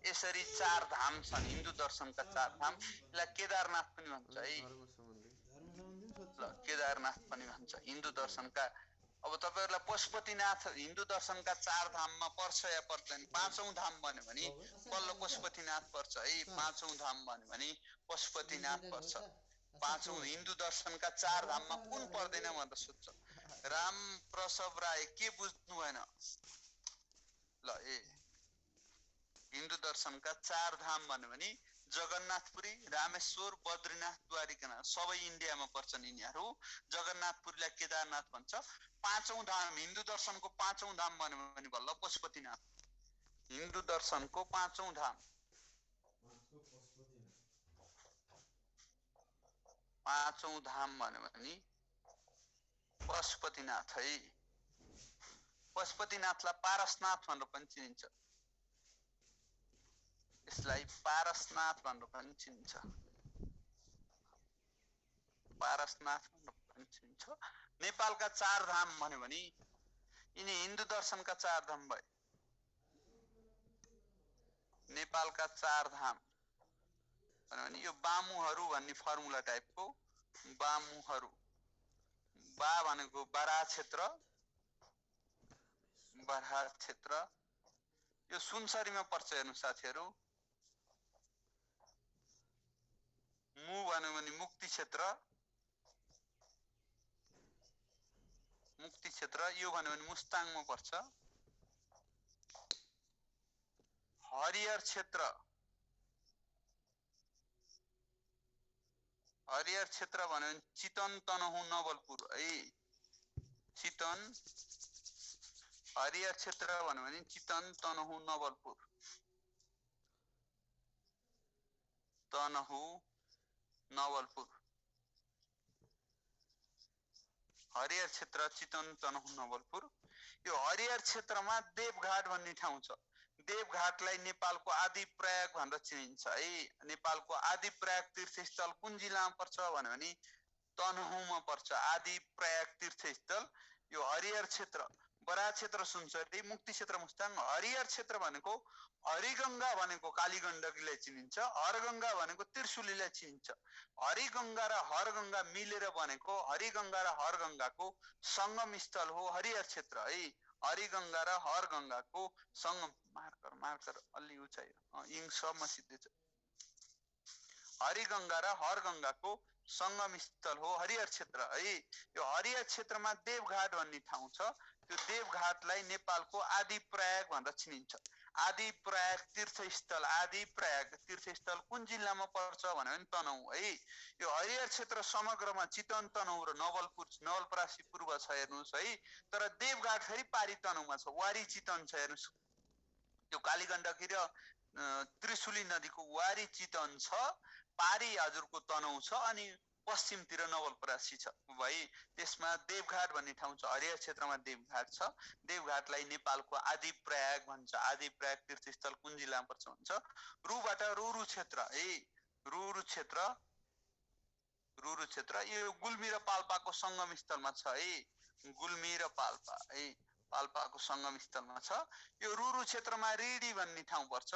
यसरी 4 धाम छन् हिन्दू दर्शनका 4 धाम। यसलाई केदारनाथ पनि भन्छ है। ल, केदारनाथ पनि भन्छ हिन्दू दर्शनका। अब तपाईहरुलाई पशुपतिनाथ हिन्दू दर्शनका 4 धाममा पर्छ या पर्दैन? 5औं धाम भन्यो भने बल्ल पशुपतिनाथ पर्छ है। 5औं धाम भन्यो भने पशुपतिनाथ पर्छ। 5औं हिन्दू दर्शनका 4 धाममा कुन पर्दैन भनेर सोध्छ। राम प्रसव राय के बुझ्नु भएन? ल, हिन्दू दर्शनका 4 धाम भन्यो भने जगन्नाथपुरी, रामेश्वर, बद्रीनाथ, द्वारिकानाथ सबै इन्डियामा पर्छन् यिनीहरु। जगन्नाथपुरीलाई केदारनाथ भन्छ। 5औं धाम हिन्दू दर्शनको 5औं धाम भन्यो भने बल्ल पशुपतिनाथ। हिन्दू दर्शनको 5औं धाम, 5औं धाम भन्यो भने पशुपतिनाथ है। पशुपतिनाथलाई पारसनाथ भनेर पनि चिनिन्छ। यसलाई पारसनाथ भनेर पनि चिनिन्छ। पारसनाथ भनेर पनि चिनिन्छ। नेपालका 4 धाम भन्यो भने यिनी हिन्दू दर्शनका 4 धाम भए। नेपालका 4 धाम भन्यो भने यो बामुहरु भन्ने फर्मुला टाइपको बामुहरु। बा भनेको बराह क्षेत्र, बराह क्षेत्र यो सुनसरीमा पर्छ हेर्नु साथीहरु। मु भन्यो भने मुक्ति क्षेत्र, मुक्ति क्षेत्र यो भन्यो भने मुस्ताङमा पर्छ। हरिहर क्षेत्र, हरिहर क्षेत्र भन्यो भने चितवन, तनहुँ, नवलपुर है। चितवन, हरिहर क्षेत्र भन्यो भने चितवन, तनहुँ, नवलपुर। तनहुँ, नवलपुर, हरिहर क्षेत्र, चितवन, तनहुँ, नवलपुर। यो हरिहर क्षेत्रमा देवघाट भन्ने ठाउँ छ। देवघाटलाई नेपालको आदि प्रयाग भनेर चिनिन्छ है। नेपालको आदि प्रयाग तीर्थस्थल कुन जिल्लामा पर्छ भन्यो भने तनहुँमा पर्छ। आदि प्रयाग तीर्थस्थल यो हरिहर क्षेत्र। बराह क्षेत्र सुनसरी, मुक्ति क्षेत्र मुस्ताङ। हरिहर क्षेत्र भनेको हरिगंगा भनेको कालीगण्डकीलाई चिनिन्छ, हरगंगा भनेको त्रिशुलीलाई चिनिन्छ। हरिगंगा र हरगंगा मिलेर बनेको हरिगंगा र हरगंगाको संगम स्थल हो हरिहर क्षेत्र है। हरिगंगा र हरगंगाको संगम, मार्कर अलि उचाइ इङ सबमा सिद्धेछ। हरिगंगा र हरगंगाको संगम स्थल हो हरिहर क्षेत्र है। यो हरिहर क्षेत्रमा देवघाट भन्ने ठाउँ छ। त्यो देवघाटलाई नेपालको आदि प्रयाग भनेर चिनिन्छ। आदि प्रयाग तीर्थस्थल, आदि प्रयाग तीर्थस्थल कुन जिल्लामा पर्छ भन्यो भने तनहुँ है। यो हरिहर क्षेत्र समग्रमा चितवन, तनहुँ र नवलपरासी पूर्व छ हेर्नुहोस् है। तर देवघाट फेरि पारी तनहुँमा छ, वारी चितवन छ हेर्नुहोस्। त्यो कालीगण्डकी र त्रिशुली नदीको वारी चितवन छ, पारी हजुरको तनहुँ छ, अनि पश्चिमतिर नवलपरासी छ भाइ। त्यसमा देवघाट भन्ने ठाउँ छ, हरिहर क्षेत्रमा देवघाट छ। देवघाटलाई नेपालको आदि प्रयाग भन्छ। आदि प्रयाग तीर्थस्थल कुन जिल्लामा पर्छ भन्छ? रुबाट रुरु क्षेत्र है, रुरु क्षेत्र, रुरु क्षेत्र यो गुल्मी र पाल्पाको संगम स्थलमा छ है। गुल्मी र पाल्पा है, पाल्पाको संगम स्थलमा छ। यो रुरु क्षेत्रमा रिडी भन्ने ठाउँ पर्छ।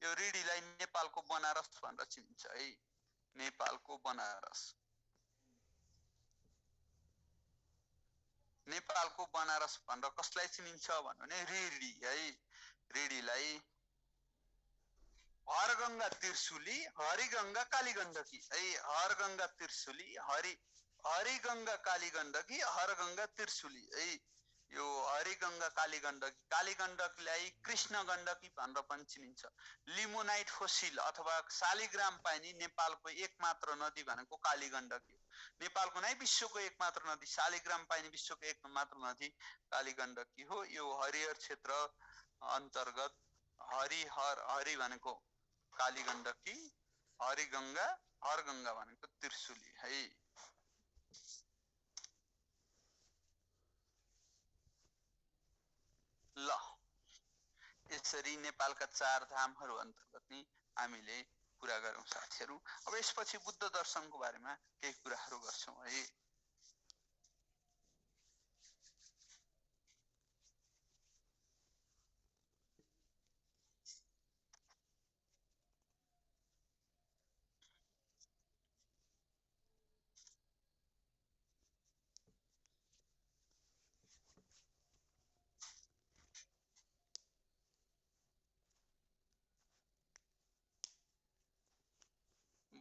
यो रिडीलाई नेपालको बनारस भनेर चिनिन्छ है, नेपालको बनारस। नेपालको बनारस भनेर कसलाई चिनिन्छ भन्यो भने रिडी है। रिडीलाई हरगंगा त्रिशुली, हरिगंगा कालीगण्डकी है। हरगंगा त्रिशुली, हरिगंगा कालीगण्डकी, हरगंगा त्रिशुली है। यो हरिगंगा कालीगण्डकी, कालीगण्डकीलाई कृष्ण गण्डकी भनेर पनि चिनिन्छ। लिमोनाइट फोसिल अथवा शालिग्राम पाइने नेपालको एकमात्र नदी भनेको कालीगण्डकी हो। नेपालको नै विश्वको एकमात्र नदी, शालिग्राम पाइने विश्वको एकमात्र नदी कालीगण्डकी हो। यो हरिहर क्षेत्र अन्तर्गत हरि भनेको कालीगण्डकी, हरिगंगा, हरगंगा भनेको त्रिशुली है। ल यसरी नेपालका 4 धामहरू अन्तर्गत नि हामीले कुरा गरौँ साथीहरू। अब यसपछि बुद्ध दर्शनको बारेमा केही कुराहरू गर्छौं है।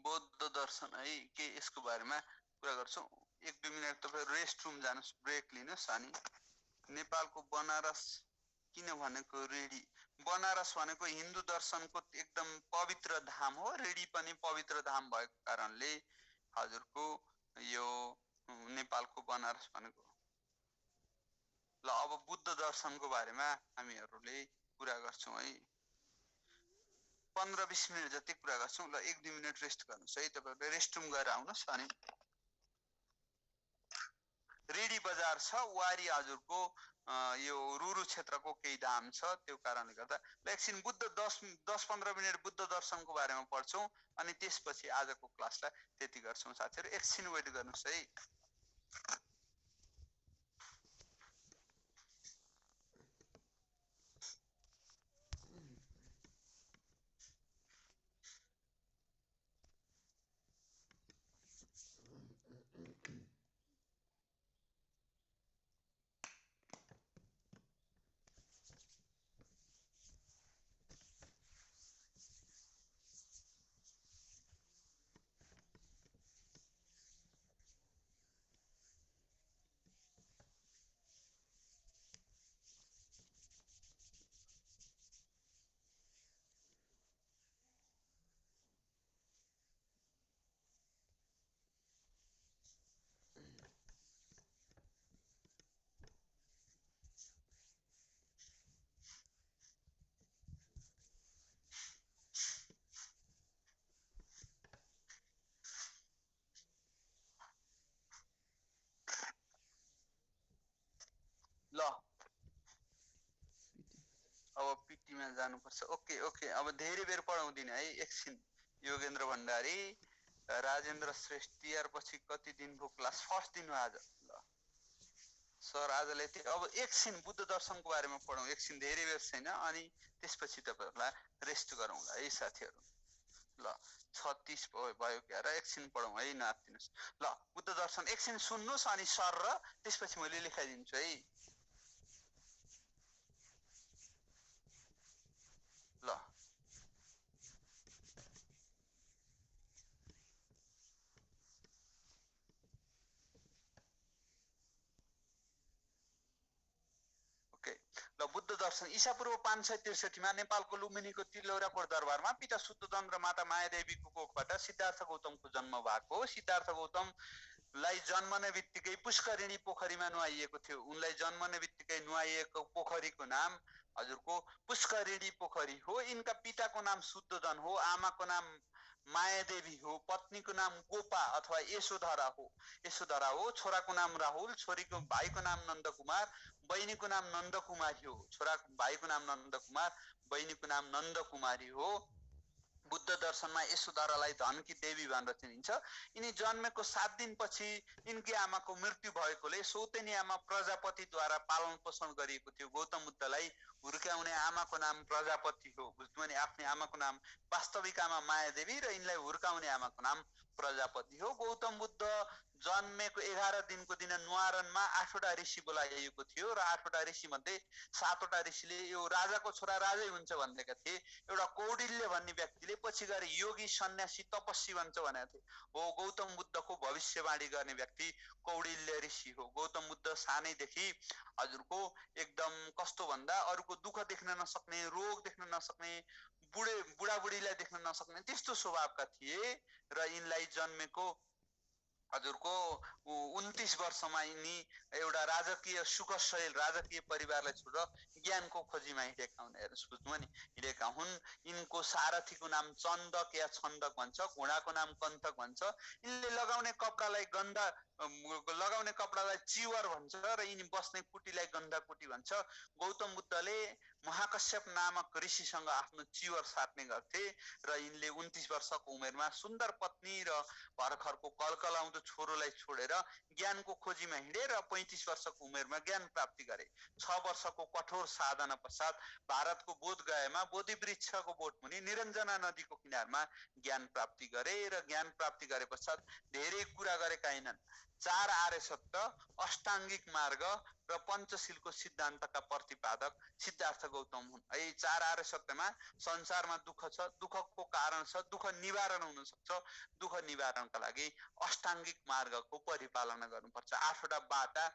बौद्ध दर्शन है के यसको बारेमा कुरा गर्छौं। 1-2 मिनेट तपाईहरु रेस्ट रुम जानुस्, ब्रेक लिनुस्। अनि नेपालको बनारस किन भनेको रेडी? बनारस भनेको हिन्दू दर्शनको एकदम पवित्र धाम हो। रेडी पनि पवित्र धाम भएको कारणले हजुरको यो नेपालको बनारस भनेको। ल अब बुद्ध दर्शनको बारेमा हामीहरुले कुरा गर्छौं है। 15-20 मिनेट जति कुरा गर्छौं। ल 1-2 मिनेट रेस्ट गर्नुस् है। तपाईहरुले रेस्ट रुम गएर आउनुस्। अनि रेडी बजार छ, वारी हजुरको यो रुरु क्षेत्रको केही धाम छ, त्यो कारणले गर्दा ल एकछिन बुद्ध 10-15 मिनेट बुद्ध दर्शनको बारेमा पढ्छौं। अनि त्यसपछि आजको क्लासलाई त्यति गर्छौं साथीहरु। एकछिन वेट गर्नुस् है। ल अब पीटीमा जानुपर्छ। ओके अब धेरै बेर पढाउँदिन है। एकछिन योगेन्द्र भण्डारी, राजेन्द्र श्रेष्ठ तिहार पछि कति दिनको क्लास? फर्स्ट दिन हो आज। ल सर आजले अब एकछिन बुद्ध दर्शनको बारेमा पढौं। एकछिन धेरै बेर छैन। अनि त्यसपछि तपाईहरुलाई रेस्ट गरौँला है साथीहरु। ल 36 भयो क्या र एकछिन पढौं है, नातिनुस्। ल बुद्ध दर्शन एकछिन सुन्नुस् अनि सर र त्यसपछि मैले लेखाइदिन्छु है। ल ओके ल बुद्ध दर्शन ईसापूर्व 563 मा नेपालको लुम्बिनीको तिलौराकोट दरबारमा पिता शुद्धोधन र माता मायादेवीको कोखबाट सिद्धार्थ गौतमको जन्म भएको हो। सिद्धार्थ गौतमलाई जन्मने बित्तिकै पुष्करिणी पोखरीमा नुहाइएको थियो। उनलाई जन्मने बित्तिकै नुहाइएको पोखरीको नाम हजुरको पुष्करिणी पोखरी हो। इनका पिताको नाम शुद्धोधन हो, आमाको नाम मायादेवी हो, पत्नीको नाम गोपा अथवा यशोधरा हो, छोराको नाम राहुल, छोरीको भाइको नाम नन्दकुमार, बहिनीको नाम नन्दकुमारी हो। छोराको भाइको नाम नन्दकुमार, बहिनीको नाम नन्दकुमारी हो। बुद्ध दर्शनमा यशोधरालाई धनकी देवी भनेर चिनिन्छ। यिनी जन्मेको 7 दिनपछि यिनकी आमाको मृत्यु भएकोले सौतेनी आमा प्रजापतिद्वारा पालन पोषण गरिएको थियो। गौतम बुद्धलाई हुर्काउने आमाको नाम प्रजापति हो। बुझ्नु भने आफ्नै आमाको नाम वास्तविक आमा मायादेवी र यिनलाई हुर्काउने आमाको नाम प्रजापति हो। गौतम बुद्ध जन्मेको 11 दिनको दिन नुवारनमा 8वटा ऋषि बोलाइएको थियो र 8वटा ऋषि मध्ये 7वटा ऋषिले यो राजाको छोरा राजै हुन्छ भनेका थिए। एउटा कौडिल्य भन्ने व्यक्तिले पछि गएर योगी सन्यासी तपस्वी बन्छ भनेका थिए। हो गौतम बुद्धको भविष्यवाणी गर्ने व्यक्ति कौडिल्य ऋषि हो। गौतम बुद्ध सानैदेखि हजुरको एकदम कस्तो भन्दा अरूको दुःख देख्न नसक्ने, रोग देख्न नसक्ने, बुढाबुढीलाई देख्न नसक्ने त्यस्तो स्वभावका थिए र यिनलाई जन्मेको हजुरको 29 वर्षमा यिनी एउटा राजकीय सुखशैल राजकीय परिवारलाई छोडेर ज्ञानको खोजीमा हिँडेका हुन्। हेर्नुहोस् बुझ्नु नि हिँडेका हुन्। यिनको सारथीको नाम चन्दक या छन्दक भन्छ, घोडाको नाम कन्थक भन्छ। यिनले लगाउने कपडालाई चिवर भन्छ र यिनी बस्ने कुटीलाई गन्धाकुटी भन्छ। गौतम बुद्धले महाकश्यप नामक ऋषिसँग आफ्नो चिवर साट्ने गर्थे र यिनले 29 वर्षको उमेरमा सुन्दर पत्नी र भर्खरको कलकलाउँदो छोरोलाई छोडेर ज्ञानको खोजीमा हिँडे र 35 वर्षको उमेरमा ज्ञान प्राप्ति गरे। 6 वर्षको कठोर साधना पश्चात भारतको बोधगयामा बोधि वृक्षको बोटमुनि निरञ्जना नदीको किनारमा ज्ञान प्राप्ति गरे र ज्ञान प्राप्ति गरे पश्चात धेरै कुरा गरेका हैनन्। 4 आर्य सत्य, अष्टाङ्गिक मार्ग र पञ्चशीलको सिद्धान्तका प्रतिपादक सिद्धार्थ गौतम हुन्। यी 4 आर्य सत्यमा संसारमा दुःख छ, दुःखको कारण छ, दुःख निवारण हुन सक्छ, दुःख निवारणका लागि अष्टाङ्गिक मार्गको परिपालना गर्नुपर्छ, 8वटा बाटा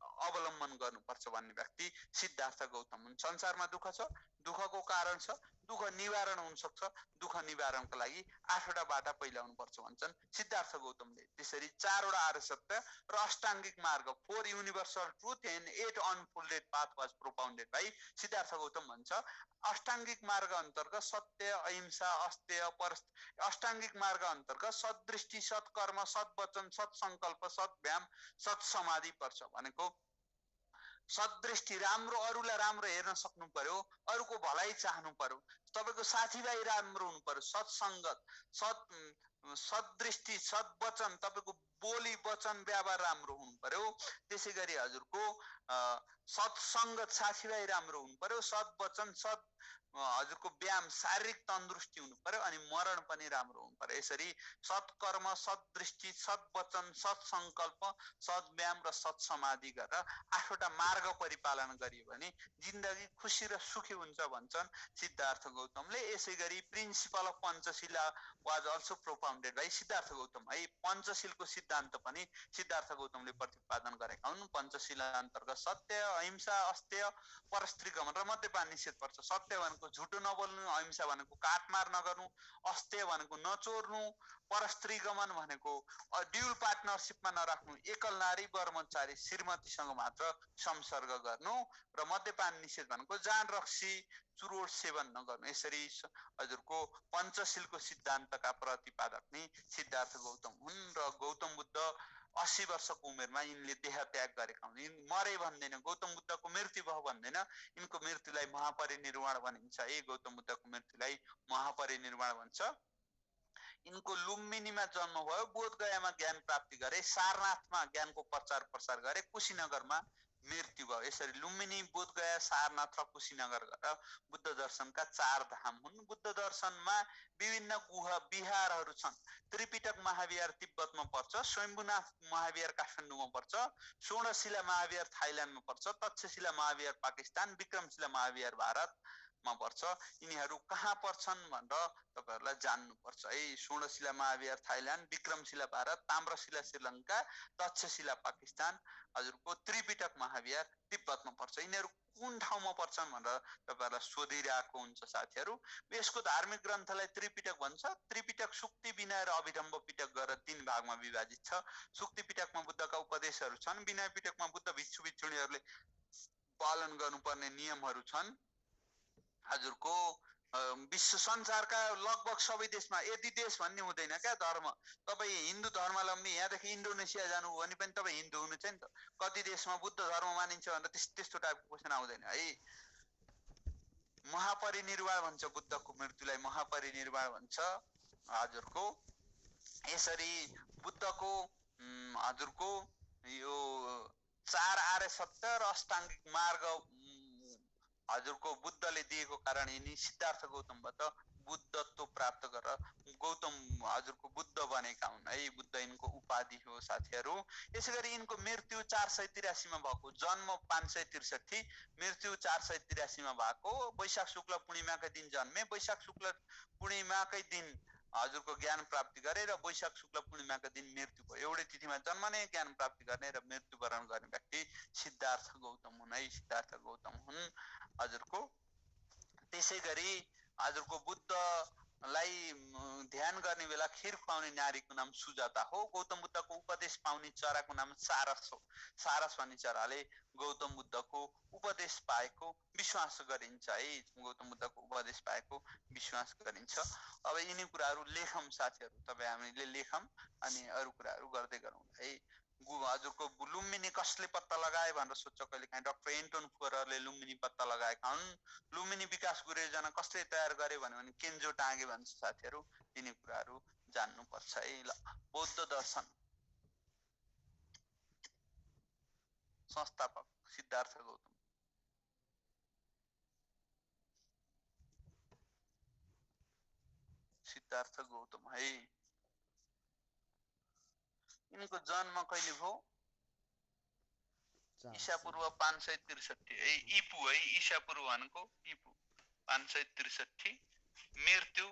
अवलम्बन गर्नुपर्छ भन्ने व्यक्ति सिद्धार्थ गौतम हुन्। संसारमा दुःख छ, दुःखको कारण छ, दुःख निवारण हुन सक्छ, दुःख निवारणका लागि 8वटा बाटा पहिला हुनुपर्छ भन्छन् सिद्धार्थ गौतमले। त्यसरी 4वटा आर्य सत्य र अष्टाङ्गिक मार्ग 4 universal truth and 8 unfolded path was propounded by Siddhartha Gautam भन्छ। अष्टाङ्गिक मार्ग अन्तर्गत सत्य, अहिंसा, अस्तेय, अष्टाङ्गिक मार्ग अन्तर्गत सद्दृष्टि, सत्कर्म, सद्वचन, सत्सङ्कल्प, सद्व्यायाम, सत्समाधि पर्छ। भनेको सद्दृष्टि राम्रो, अरूलाई राम्रो हेर्न सक्नु पर्यो, अरूको भलाइ चाहनु पर्यो, तपाईको साथीभाइ राम्रो हुनु पर्यो, सत्सङ्गत, सद्दृष्टि, सद्वचन, तपाईको बोली वचन व्यवहार राम्रो हुनु पर्यो। त्यसैगरी हजुरको सत्सङ्गत साथीभाइ राम्रो हुनु पर्यो, सद्वचन हजुरको व्यायाम शारीरिक तन्दुरुस्ती हुनु पर्यो अनि मरण पनि राम्रो हुनु पर्यो। यसरी सत्कर्म, सद्दृष्टि, सद्वचन, सत्सङ्कल्प, सद्व्यायाम र सत्समाधि गरेर 8वटा मार्ग परिपालन गरियो भने जिन्दगी खुसी र सुखी हुन्छ भन्छन् सिद्धार्थ गौतमले। यसैगरी principle of Panchsheel was also propounded by Siddhartha Gautam. है पञ्चशीलको सिद्धान्त पनि सिद्धार्थ गौतमले प्रतिपादन गरेका हुन्। पञ्चशीला अन्तर्गत सत्य, अहिंसा, अस्तेय, परस्त्री गमन र मद्यपान निषेध पर्छ। सत्य भनेको झुटो नबोल्नु, अहिंसा भनेको काटमार नगर्नु, अस्तेय भनेको नचोर्नु, परस्त्री गमन भनेको ड्युल पार्टनरसिपमा नराख्नु, एकल नारी ब्रह्मचारी श्रीमतीसँग मात्र संसर्ग गर्नु र मद्यपान निषेध भनेको जान रक्सी चुरोट सेवन नगर्नु। यसरी हजुरको पञ्चशीलको सिद्धान्तका प्रतिपादक नै सिद्धार्थ गौतम हुन् र गौतम बुद्ध 80 वर्षको उमेरमा यिनले देह त्याग गरेका हुन्। यिन मरे भन्दैन, गौतम बुद्धको मृत्यु भयो भन्दैन, यिनको मृत्युलाई महापरिनिर्वाण भनिन्छ। गौतम बुद्धको मृत्युलाई महापरिनिर्वाण भन्छ। यिनको लुम्बिनीमा जन्म भयो, बोधगयामा ज्ञान प्राप्ति गरे, सारनाथमा ज्ञानको प्रचार प्रसार गरे, कुशीनगरमा मृत्यु भयो। यसरी लुम्बिनी, बोधगया, सारनाथ र कुशीनगर गरेर बुद्ध दर्शनका 4 धाम हुन्। बुद्ध दर्शनमा विभिन्न गुहा विहारहरू छन्। त्रिपिटक महाविहार तिब्बतमा पर्छ, स्वयम्भूनाथ महाविहार काठमाडौँमा पर्छ, षोडशिला महाविहार थाइल्यान्डमा पर्छ, तक्षशिला महाविहार पाकिस्तान, विक्रमशिला महाविहार भारतमा पर्छ। यिनीहरू कहाँ पर्छन् भनेर तपाईहरुलाई जान्नुपर्छ। षोडशिला महाविहार थाइल्यान्ड, विक्रमशिला भारत, ताम्रशिला श्रीलङ्का, तक्षशिला पाकिस्तान, हजुरको त्रिपिटक महाविहार तिब्बतमा पर्छ। यिनीहरू कुन ठाउँमा पर्छन् भनेर तपाईहरुलाई सोधिरहेको हुन्छ साथीहरु। यसको धार्मिक ग्रन्थलाई त्रिपिटक भन्छ। त्रिपिटक सुक्ति, विनय र अभिधम्म पिटक गरेर 3 भागमा विभाजित छ। सुक्ति पिटकमा बुद्धका उपदेशहरू छन्। विनय पिटकमा बुद्ध भिक्षु भिक्षुणीहरूले पालन गर्नुपर्ने नियमहरू छन्। हजुरको विश्व संसारका लगभग सबै देशमा, यदि देश भन्ने हुँदैन क्या धर्म, तपाई हिन्दू धर्मावलम्बी यहाँदेखि इन्डोनेसिया जानुभयो भने पनि तपाई हिन्दू हुनु छ नि त। कति देशमा बुद्ध धर्म मानिन्छ भनेर त्यस्तो टाइपको क्वेशन आउँदैन है। महापरिनिर्वाण भन्छ बुद्धको मृत्युलाई, महापरिनिर्वाण भन्छ हजुरको। यसरी बुद्धको हजुरको यो 4 आर्य सत्य र अष्टाङ्गिक मार्ग हजुरको बुद्धले दिएको कारण यिनी सिद्धार्थ गौतमबाट बुद्धत्व प्राप्त गरेर गौतम हजुरको बुद्ध बनेका हुन् है। बुद्ध यिनको उपाधि हो साथीहरु। यसैगरी यिनको मृत्यु 483 मा भएको, जन्म 563, मृत्यु 483 मा भएको। वैशाख शुक्ल पूर्णिमाकै दिन जन्मे, वैशाख शुक्ल पूर्णिमाकै दिन हजुरको ज्ञान प्राप्ति गरे र वैशाख शुक्ल पूर्णिमाका दिन मृत्यु भयो। एउटै तिथिमा जन्मने, ज्ञान प्राप्ति गर्ने र मृत्युवरण गर्ने व्यक्ति सिद्धार्थ गौतम हुन् है। सिद्धार्थ गौतम हुन् हजुरको। त्यसैगरी हजुरको बुद्धलाई ध्यान गर्ने बेला खीर खुवाउने नारीको नाम सुजाता हो। गौतम बुद्धको उपदेश पाउने चराको नाम सारस हो। सारस भन्ने चराले गौतम बुद्धको उपदेश पाएको विश्वास गरिन्छ है। गौतम बुद्धको उपदेश पाएको विश्वास गरिन्छ। अब यिनी कुराहरु लेखम साथीहरु, तपाई हामीले लेखम अनि अरु कुराहरु गर्दै गरौँ है। हजुरको लुम्बिनी कसले पत्ता लगाए भनेर सोध्छ कहिलेकाहीँ। डाक्टर एन्टोन फुकरले लुम्बिनी पत्ता लगाएका हुन्। लुम्बिनी विकास योजना कसले तयार गरे भने केन्जो टागे भन्छ साथीहरु। यिनी कुराहरु जान्नु पर्छ है। ल, बौद्ध दर्शन संस्थापक सिद्धार्थ गौतम। सिद्धार्थ गौतम है। यिनको जन्म कहिले भयो? ईसा पूर्व 563 है। ईपू है। ईसा पूर्व भनेको ईपू 563, मृत्यु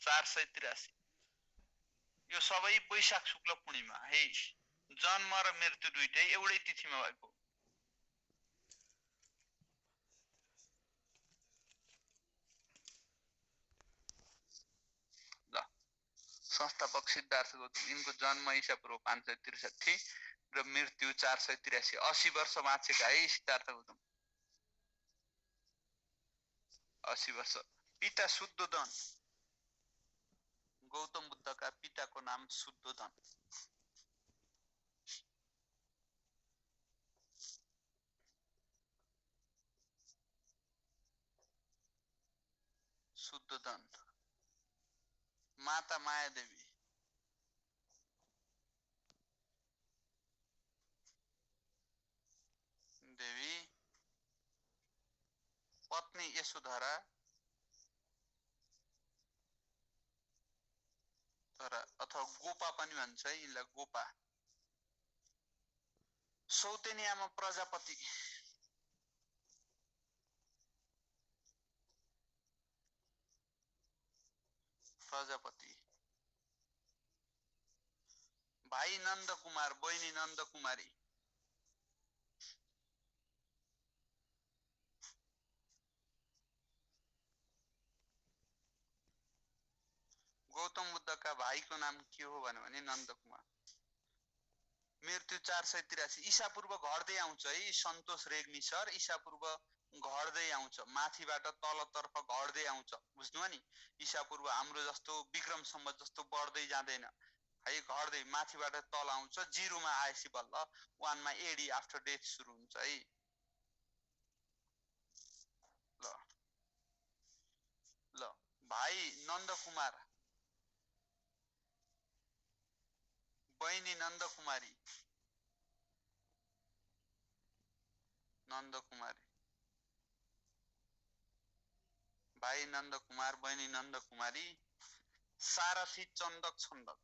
483। यो सबै वैशाख शुक्ल पूर्णिमा है। जन्म र मृत्यु दुईटै एउटै तिथिमा भएको। ल, संस्थापक सिद्धार्थ गौतम। यिनको जन्म ईसा पूर्व 563 र मृत्यु 483, 80 वर्ष बाँचेका है सिद्धार्थ गौतम। 80 वर्ष। पिता शुद्धोधन। गौतम बुद्धका पिताको नाम शुद्धोधन। शुद्धोधन। माता माया देवी। देवी। पत्नी यशोधरा अथवा गोपा पनि भन्छ है यिनलाई, गोपा। सौतेनी आमा प्रजापति। प्रजापति। भाइ नन्द कुमार, बहिनी नन्द कुमारी। गौतम बुद्धका भाइको नाम के हो भने नन्द कुमार। मृत्यु 483। ईसा पूर्व घट्दै आउँछ है। सन्तोष रेग्मी सर, ईसा पूर्व घट्दै आउँछ, माथिबाट तलतर्फ घट्दै आउँछ। बुझ्नुभयो नि? ईसा पूर्व हाम्रो जस्तो विक्रम सम्वत जस्तो बढ्दै जाँदैन है, घट्दै माथिबाट तल आउँछ। 0 मा आएपछि बल्ल 1 मा एडी आफ्टर डेथ सुरु हुन्छ है। ल ल, भाइ नन्द कुमार, बहिनी नन्द कुमारी। नन्द कुमारी। भाइ नन्द कुमार, बहिनी नन्द कुमारी। सारथी चन्दक छन्दक।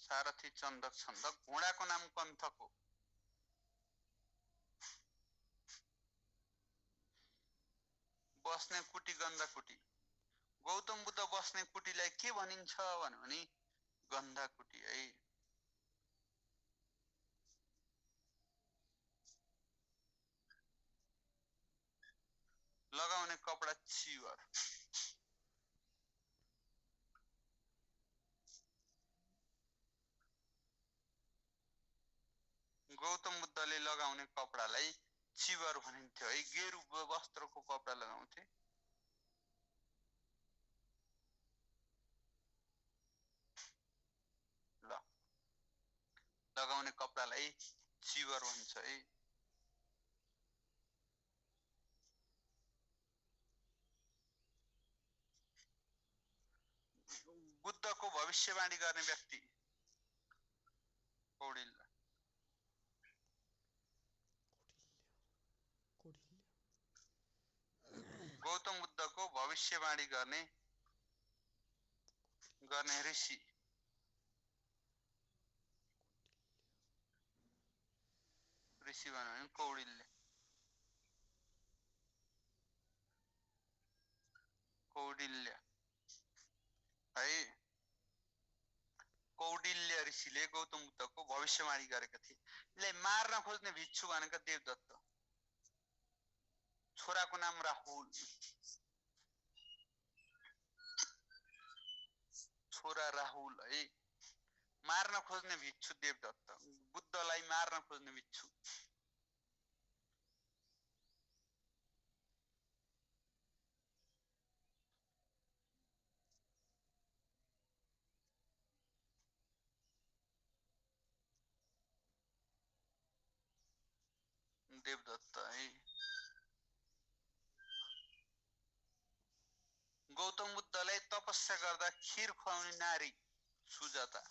सारथी चन्दक छन्दक। घोडाको नाम कन्थक हो। बस्ने कुटी गन्धकुटी। गौतम बुद्ध बस्ने कुटीलाई के भनिन्छ भने गन्धाकुटी है। लगाउने कपडा चिवर। गौतम बुद्धले लगाउने कपडालाई चिवर भनिन्थ्यो है। गेरु वस्त्रको कपडा लगाउँथे। ल लगाउने कपडालाई चिवर भन्छ है। बुद्धको भविष्यवाणी गर्ने व्यक्ति कौडिल्य। गौतम बुद्धको भविष्यवाणी गर्ने ऋषि भन्यो कौडिल्य। कौडिल्य है। कौडिल्य ऋषिले गौतम बुद्धको भविष्यवाणी गरेका थिए। यसलाई मार्न खोज्ने भिक्षु भनेका देवदत्त। छोराको नाम राहुल। छोरा राहुल है। मार्न खोज्ने भिक्षु देवदत्त। बुद्धलाई मार्न खोज्ने भिक्षु। देवदत्त है। गौतम बुद्धलाई तपस्या गर्दा खीर खुवाउने नारी सुजाता।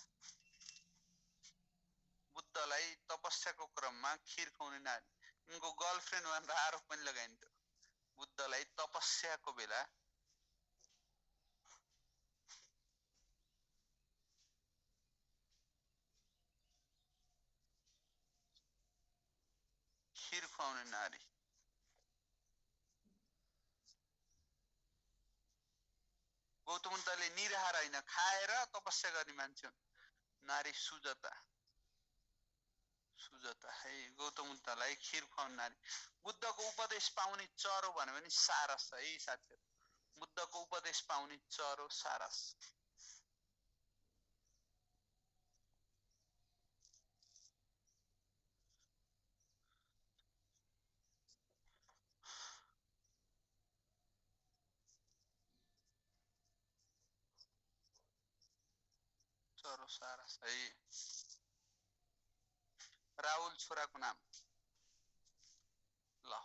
बुद्धलाई तपस्याको क्रममा खीर खुवाउने नारी, उनको गर्लफ्रेन्ड भनेर आरोप पनि लगाइन्थ्यो। बुद्धलाई तपस्याको बेला खीर खुवाउने नारी। गौतम बुद्धले निराहार होइन, खाएर तपस्या गर्ने मान्छे नारी सुजाता। सुजाता है। गौतम बुद्धलाई खीर खुवाउने नारी। बुद्धको उपदेश पाउने चरो भन्यो भने सारस है साथीहरु। बुद्धको उपदेश पाउने चरो सारस। चरो सारस है। राहुल छोराको नाम। ल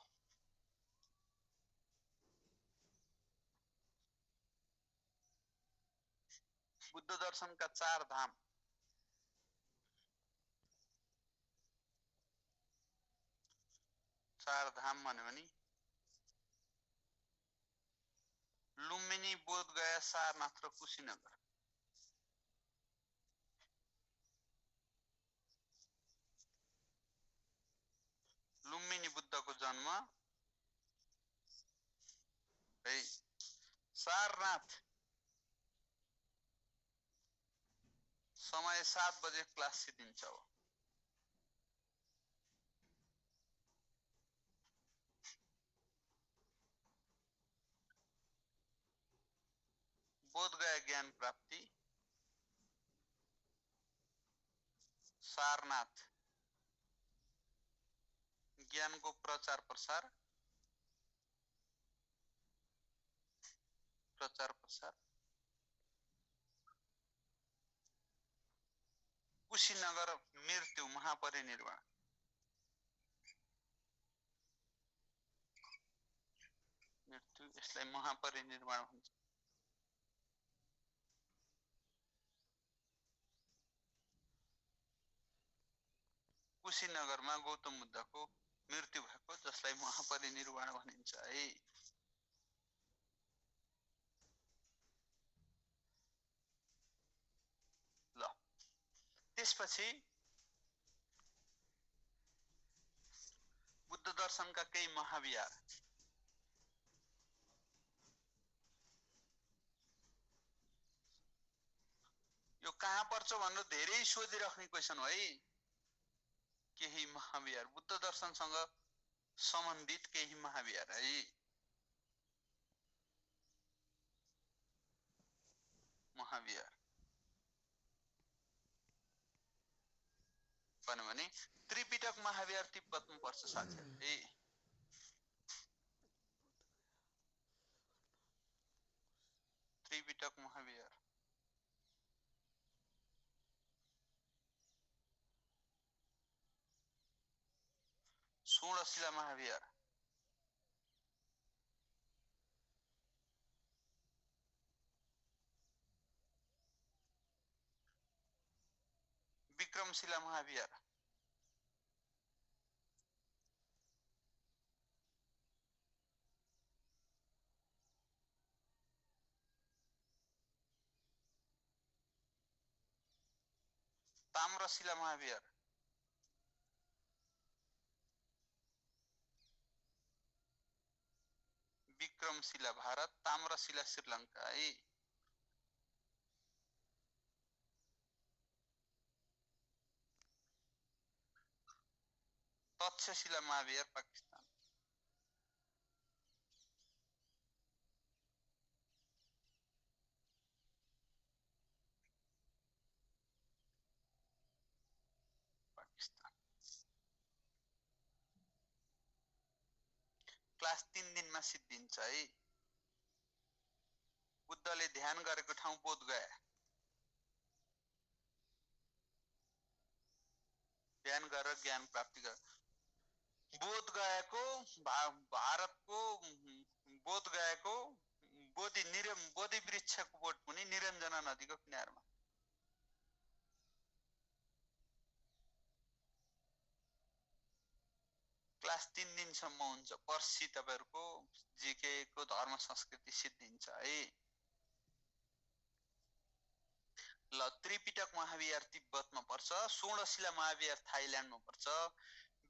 बुद्ध दर्शनका 4 धाम। 4 धाम भन्यो भने लुम्बिनी, बोधगया, सारनाथ र कुशीनगर। लुम्बिनी बुद्धको जन्म है। सारनाथ समय 7 बजे क्लास सिद्धिन्छ हो। बोधगया ज्ञान प्राप्ति। सारनाथ ज्ञानको प्रचार प्रसार। कुशीनगर मृत्यु, महापरिनिर्वाण। मृत्यु, यसलाई महापरिनिर्वाण भन्छ। कुशीनगरमा गौतम बुद्धको मृत्यु भएको, जसलाई महापरिनिर्वाण भनिन्छ है। ल त्यसपछि बुद्ध दर्शनका केही महाविहार। यो कहाँ पर्छ भनेर धेरै सोधिराख्ने क्वेशन हो है। केही महाविहार बुद्ध दर्शनसँग सम्बन्धित केही महाविहार है। महाविहार भने त्रिपिटक महाविहार तिब्बतमा पर्छ साथीहरु है। त्रिपिटक महाविहार षोडशिला महाविहार विक्रमशिला महाविहार ताम्रशिला महाविहार विक्रमशिला भारत ताम्रशिला श्रीलंका है। तक्षशिला महाविहार पाकिस्तान क्लास 3 दिनमा सिद्धिन्छ है। बुद्धले ध्यान गरेको ठाउँ बोध गया। ध्यान गरेर ज्ञान प्राप्ति गर बोध गयाको भारतको बोध गयाको बोधि वृक्षको बोट मुनि निरञ्जना नदीको किनारमा। क्लास 3 दिनसम्म हुन्छ। पर्सि तपाईहरुको जीके को धर्म संस्कृति सिद्धिन्छ है। ल त्रिपिटक महाविहार तिब्बतमा पर्छ। षोडशिला महाविहार थाइल्यान्डमा पर्छ।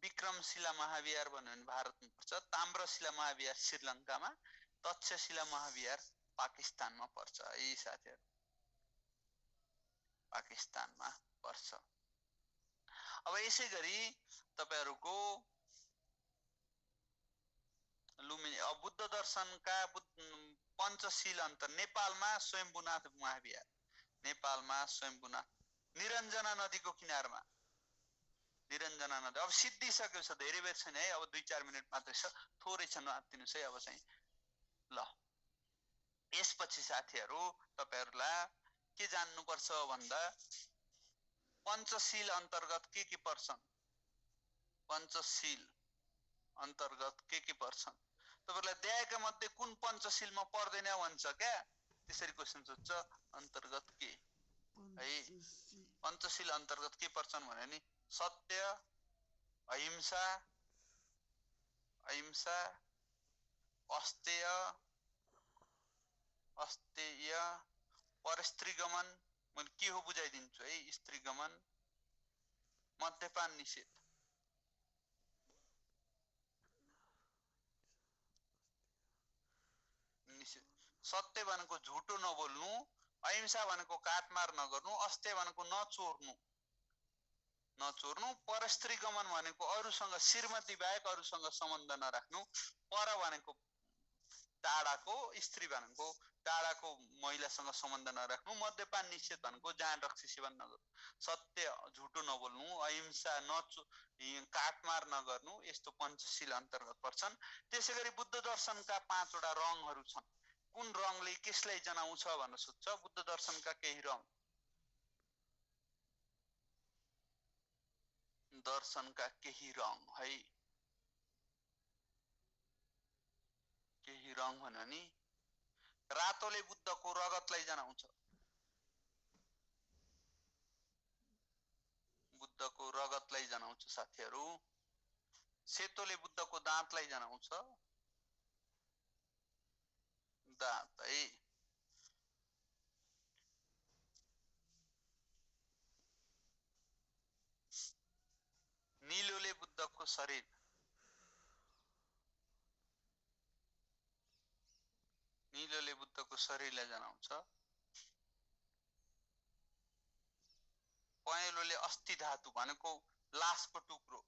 विक्रमशिला महाविहार भन्यो भने भारतमा पर्छ। ताम्रशिला महाविहार श्रीलंकामा। तक्षशिला महाविहार पाकिस्तानमा पर्छ है साथीहरु। पाकिस्तानमा पर्छ। अब यसैगरी तपाईहरुको लुम्बिनी बुद्ध दर्शनका पञ्चशील अन्तर नेपालमा स्वयम्भूनाथ महाविहार। नेपालमा स्वयम्भूनाथ निरञ्जना नदीको किनारमा। निरञ्जना नदी अब सिद्धिसक्यो छ। धेरै बेर छैन है। अब 2-4 मिनेट मात्रै छ। थोरै छ नआत्तिनुस् है अब चाहिँ। ल यसपछि साथीहरु तपाईहरुलाई के जान्नु पर्छ भन्दा पञ्चशील अन्तर्गत के पर्छन्? पञ्चशील अन्तर्गत के पर्छन्? तपाईहरुलाई अध्यायका मध्ये कुन पञ्चशीलमा पर्दैन भन्छ क्या? त्यसरी क्वेशन सोध्छ। अन्तर्गत के है? पञ्चशील अन्तर्गत के पर्छन् भने नि सत्य, अहिंसा, अस्तेय, परस्त्रीगमन, मैले के हो बुझाइदिन्छु है। स्त्रीगमन, मद्यपान निषेध। सत्य भनेको झुटो नबोल्नु, अहिंसा भनेको काटमार नगर्नु, अस्तेय भनेको नचोर्नु, परस्त्रीगमन भनेको अरूसँग श्रीमती बाहेक अरूसँग सम्बन्ध नराख्नु, पर भनेको टाढाको, स्त्री भनेको टाढाको महिलासँग सम्बन्ध नराख्नु, मद्यपान निषेध भनेको जान रक्सी सेवन नगर्नु, सत्य झुटो नबोल्नु, अहिंसा काटमार नगर्नु, यस्तो पञ्चशील अन्तर्गत पर्छन्। त्यसैगरी बुद्ध दर्शनका 5 वटा रङहरू छन्। कुन रङले कसलाई जनाउँछ भनेर सोध्छ। बुद्ध दर्शनका केही रङ। दर्शनका केही रङ है। केही रङ भन्यो नि रातोले बुद्धको रगतलाई जनाउँछ। बुद्धको रगतलाई जनाउँछ साथीहरु। सेतोले बुद्धको दाँतलाई जनाउँछ। दाँत है। नीलोले बुद्धको शरीर। नीलोले बुद्धको शरीरलाई जनाउँछ। पहेँलोले अस्थि धातु भनेको लासको टुक्रो,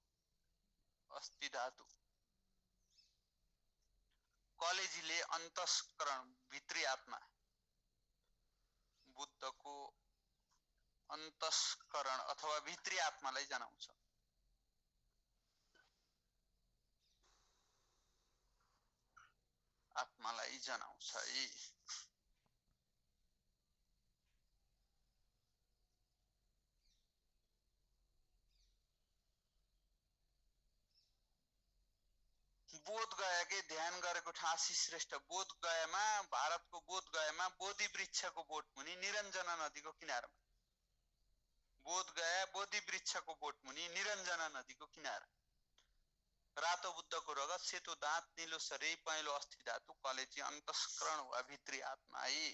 अस्थि धातु। कलेजीले अन्तस्करण भित्री आत्मा, बुद्धको अन्तस्करण अथवा भित्री आत्मालाई जनाउँछ। आत्मालाई जनाउँछ है। बोध गया के ध्यान गरेको ठासी श्रेष्ठ, बोध गयामा, भारतको बोध गयामा बोधि वृक्षको बोटमुनि निरञ्जना नदीको किनारमा, बोध गया बोधि वृक्षको बोटमुनि निरञ्जना नदीको किनारा, रातो बुद्धको रगत, सेतो दाँत, नीलो शरीर, पहेँलो अस्थि धातु, कलेजी अन्तस्करण वा भित्री आत्मा है।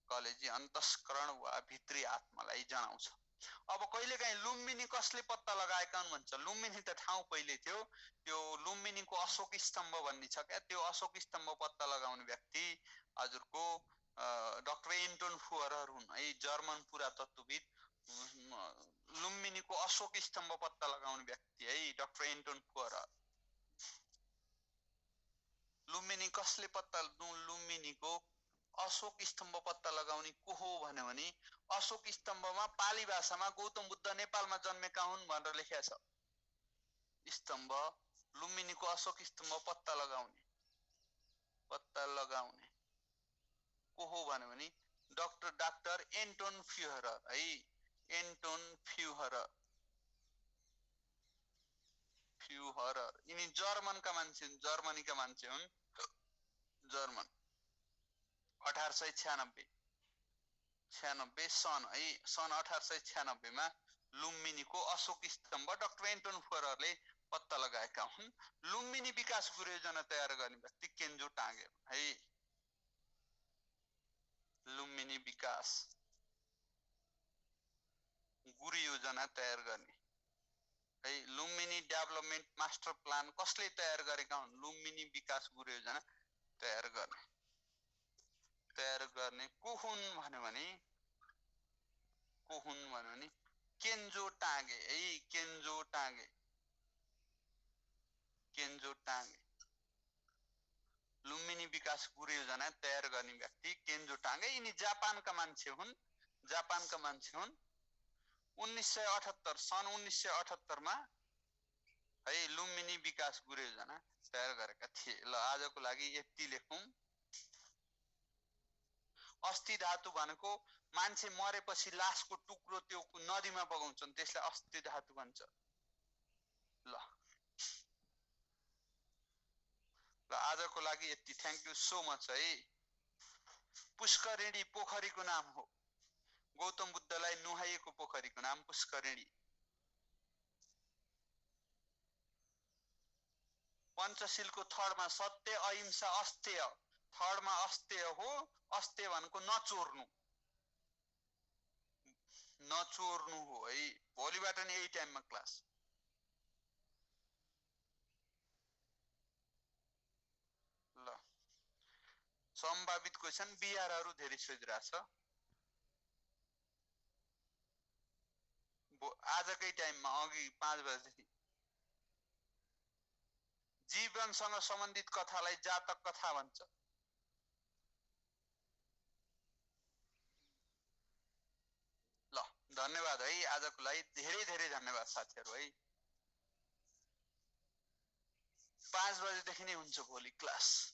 कलेजी अन्तस्करण वा भित्री आत्मालाई जनाउँछ। अब कहिलेकाहीँ लुम्बिनी कसले पत्ता लगाएका हुन् भन्छ। लुम्बिनी त ठाउँ पहिले थियो, त्यो लुम्बिनीको अशोक स्तम्भ भन्ने छ क्या, त्यो अशोक स्तम्भ पत्ता लगाउने व्यक्ति हजुरको डाक्टर एन्टोन फुहरर हुन् है, जर्मन पुरातत्वविद। लुम्बिनीको अशोक स्तम्भ पत्ता लगाउने व्यक्ति है डाक्टर एन्टोन फुहरर। लुम्बिनी कसले पत्ता, लुम्बिनीको अशोक स्तम्भ पत्ता लगाउने को हो भन्यो भने अशोक स्तम्भमा पाली भाषामा गौतम बुद्ध नेपालमा जन्मेका हुन् भनेर लेखेको छ। स्तम्भ लुम्बिनीको अशोक स्तम्भ पत्ता लगाउने को हो भन्यो भने डाक्टर एन्टोन फ्युहरर है, एन्टोन फ्युहरर। यिनी जर्मनका मान्छे हुन्, जर्मनीका मान्छे हुन्, जर्मन। 1896 सन है, सन् 1896 मा लुम्बिनीको अशोक स्तम्भ डाक्टर एन्टोन फुहररले पत्ता लगाएका हुन्। लुम्बिनी विकास गुरु योजना तयार गर्ने व्यक्ति केन्जो टाँगे है। लुम्बिनी विकास गुरु योजना तयार गर्ने है, लुम्बिनी डेभलपमेन्ट मास्टर प्लान कसले तयार गरेका हुन्? लुम्बिनी विकास गुरु योजना तयार गर्ने को हुन् भन्यो भने केन्जो टाँगे है, केन्जो टाँगे। लुम्बिनी विकास गुरु योजना तयार गर्ने व्यक्ति केन्जो टाँगे। यिनी जापानका मान्छे हुन्, 1978 सन् 1978 मा है लुम्बिनी विकास गुरु योजना तयार गरेका थिए। ल आजको लागि यति लेखौं। अस्थि धातु भनेको मान्छे मरेपछि लासको टुक्रो त्यो नदीमा बगाउँछन्, त्यसलाई अस्थि धातु भन्छ। ल आजको लागि यति। थ्यांक यू सो मच है। पुष्करिणी पोखरीको नाम हो, गौतम बुद्धलाई नुहाइएको पोखरीको नाम पुष्करिणी। पञ्चशीलको थर्डमा सत्य, अहिंसा, अस्तेय, थर्डमा अस्तेय हो। अस्तेय भनेको नचोर्नु हो है। भोलिबाट नि यही टाइममा क्लास। ल सम्भावित क्वेशन बिहारहरु धेरै सोधिरहेछ। आजकै टाइममा अघि 5 बजेदेखि जीवनसँग सम्बन्धित कथालाई जातक कथा भन्छ। ल धन्यवाद है। आजको लागि धेरै धेरै धन्यवाद साथीहरु है। 5 बजेदेखि नै हुन्छ भोलि क्लास।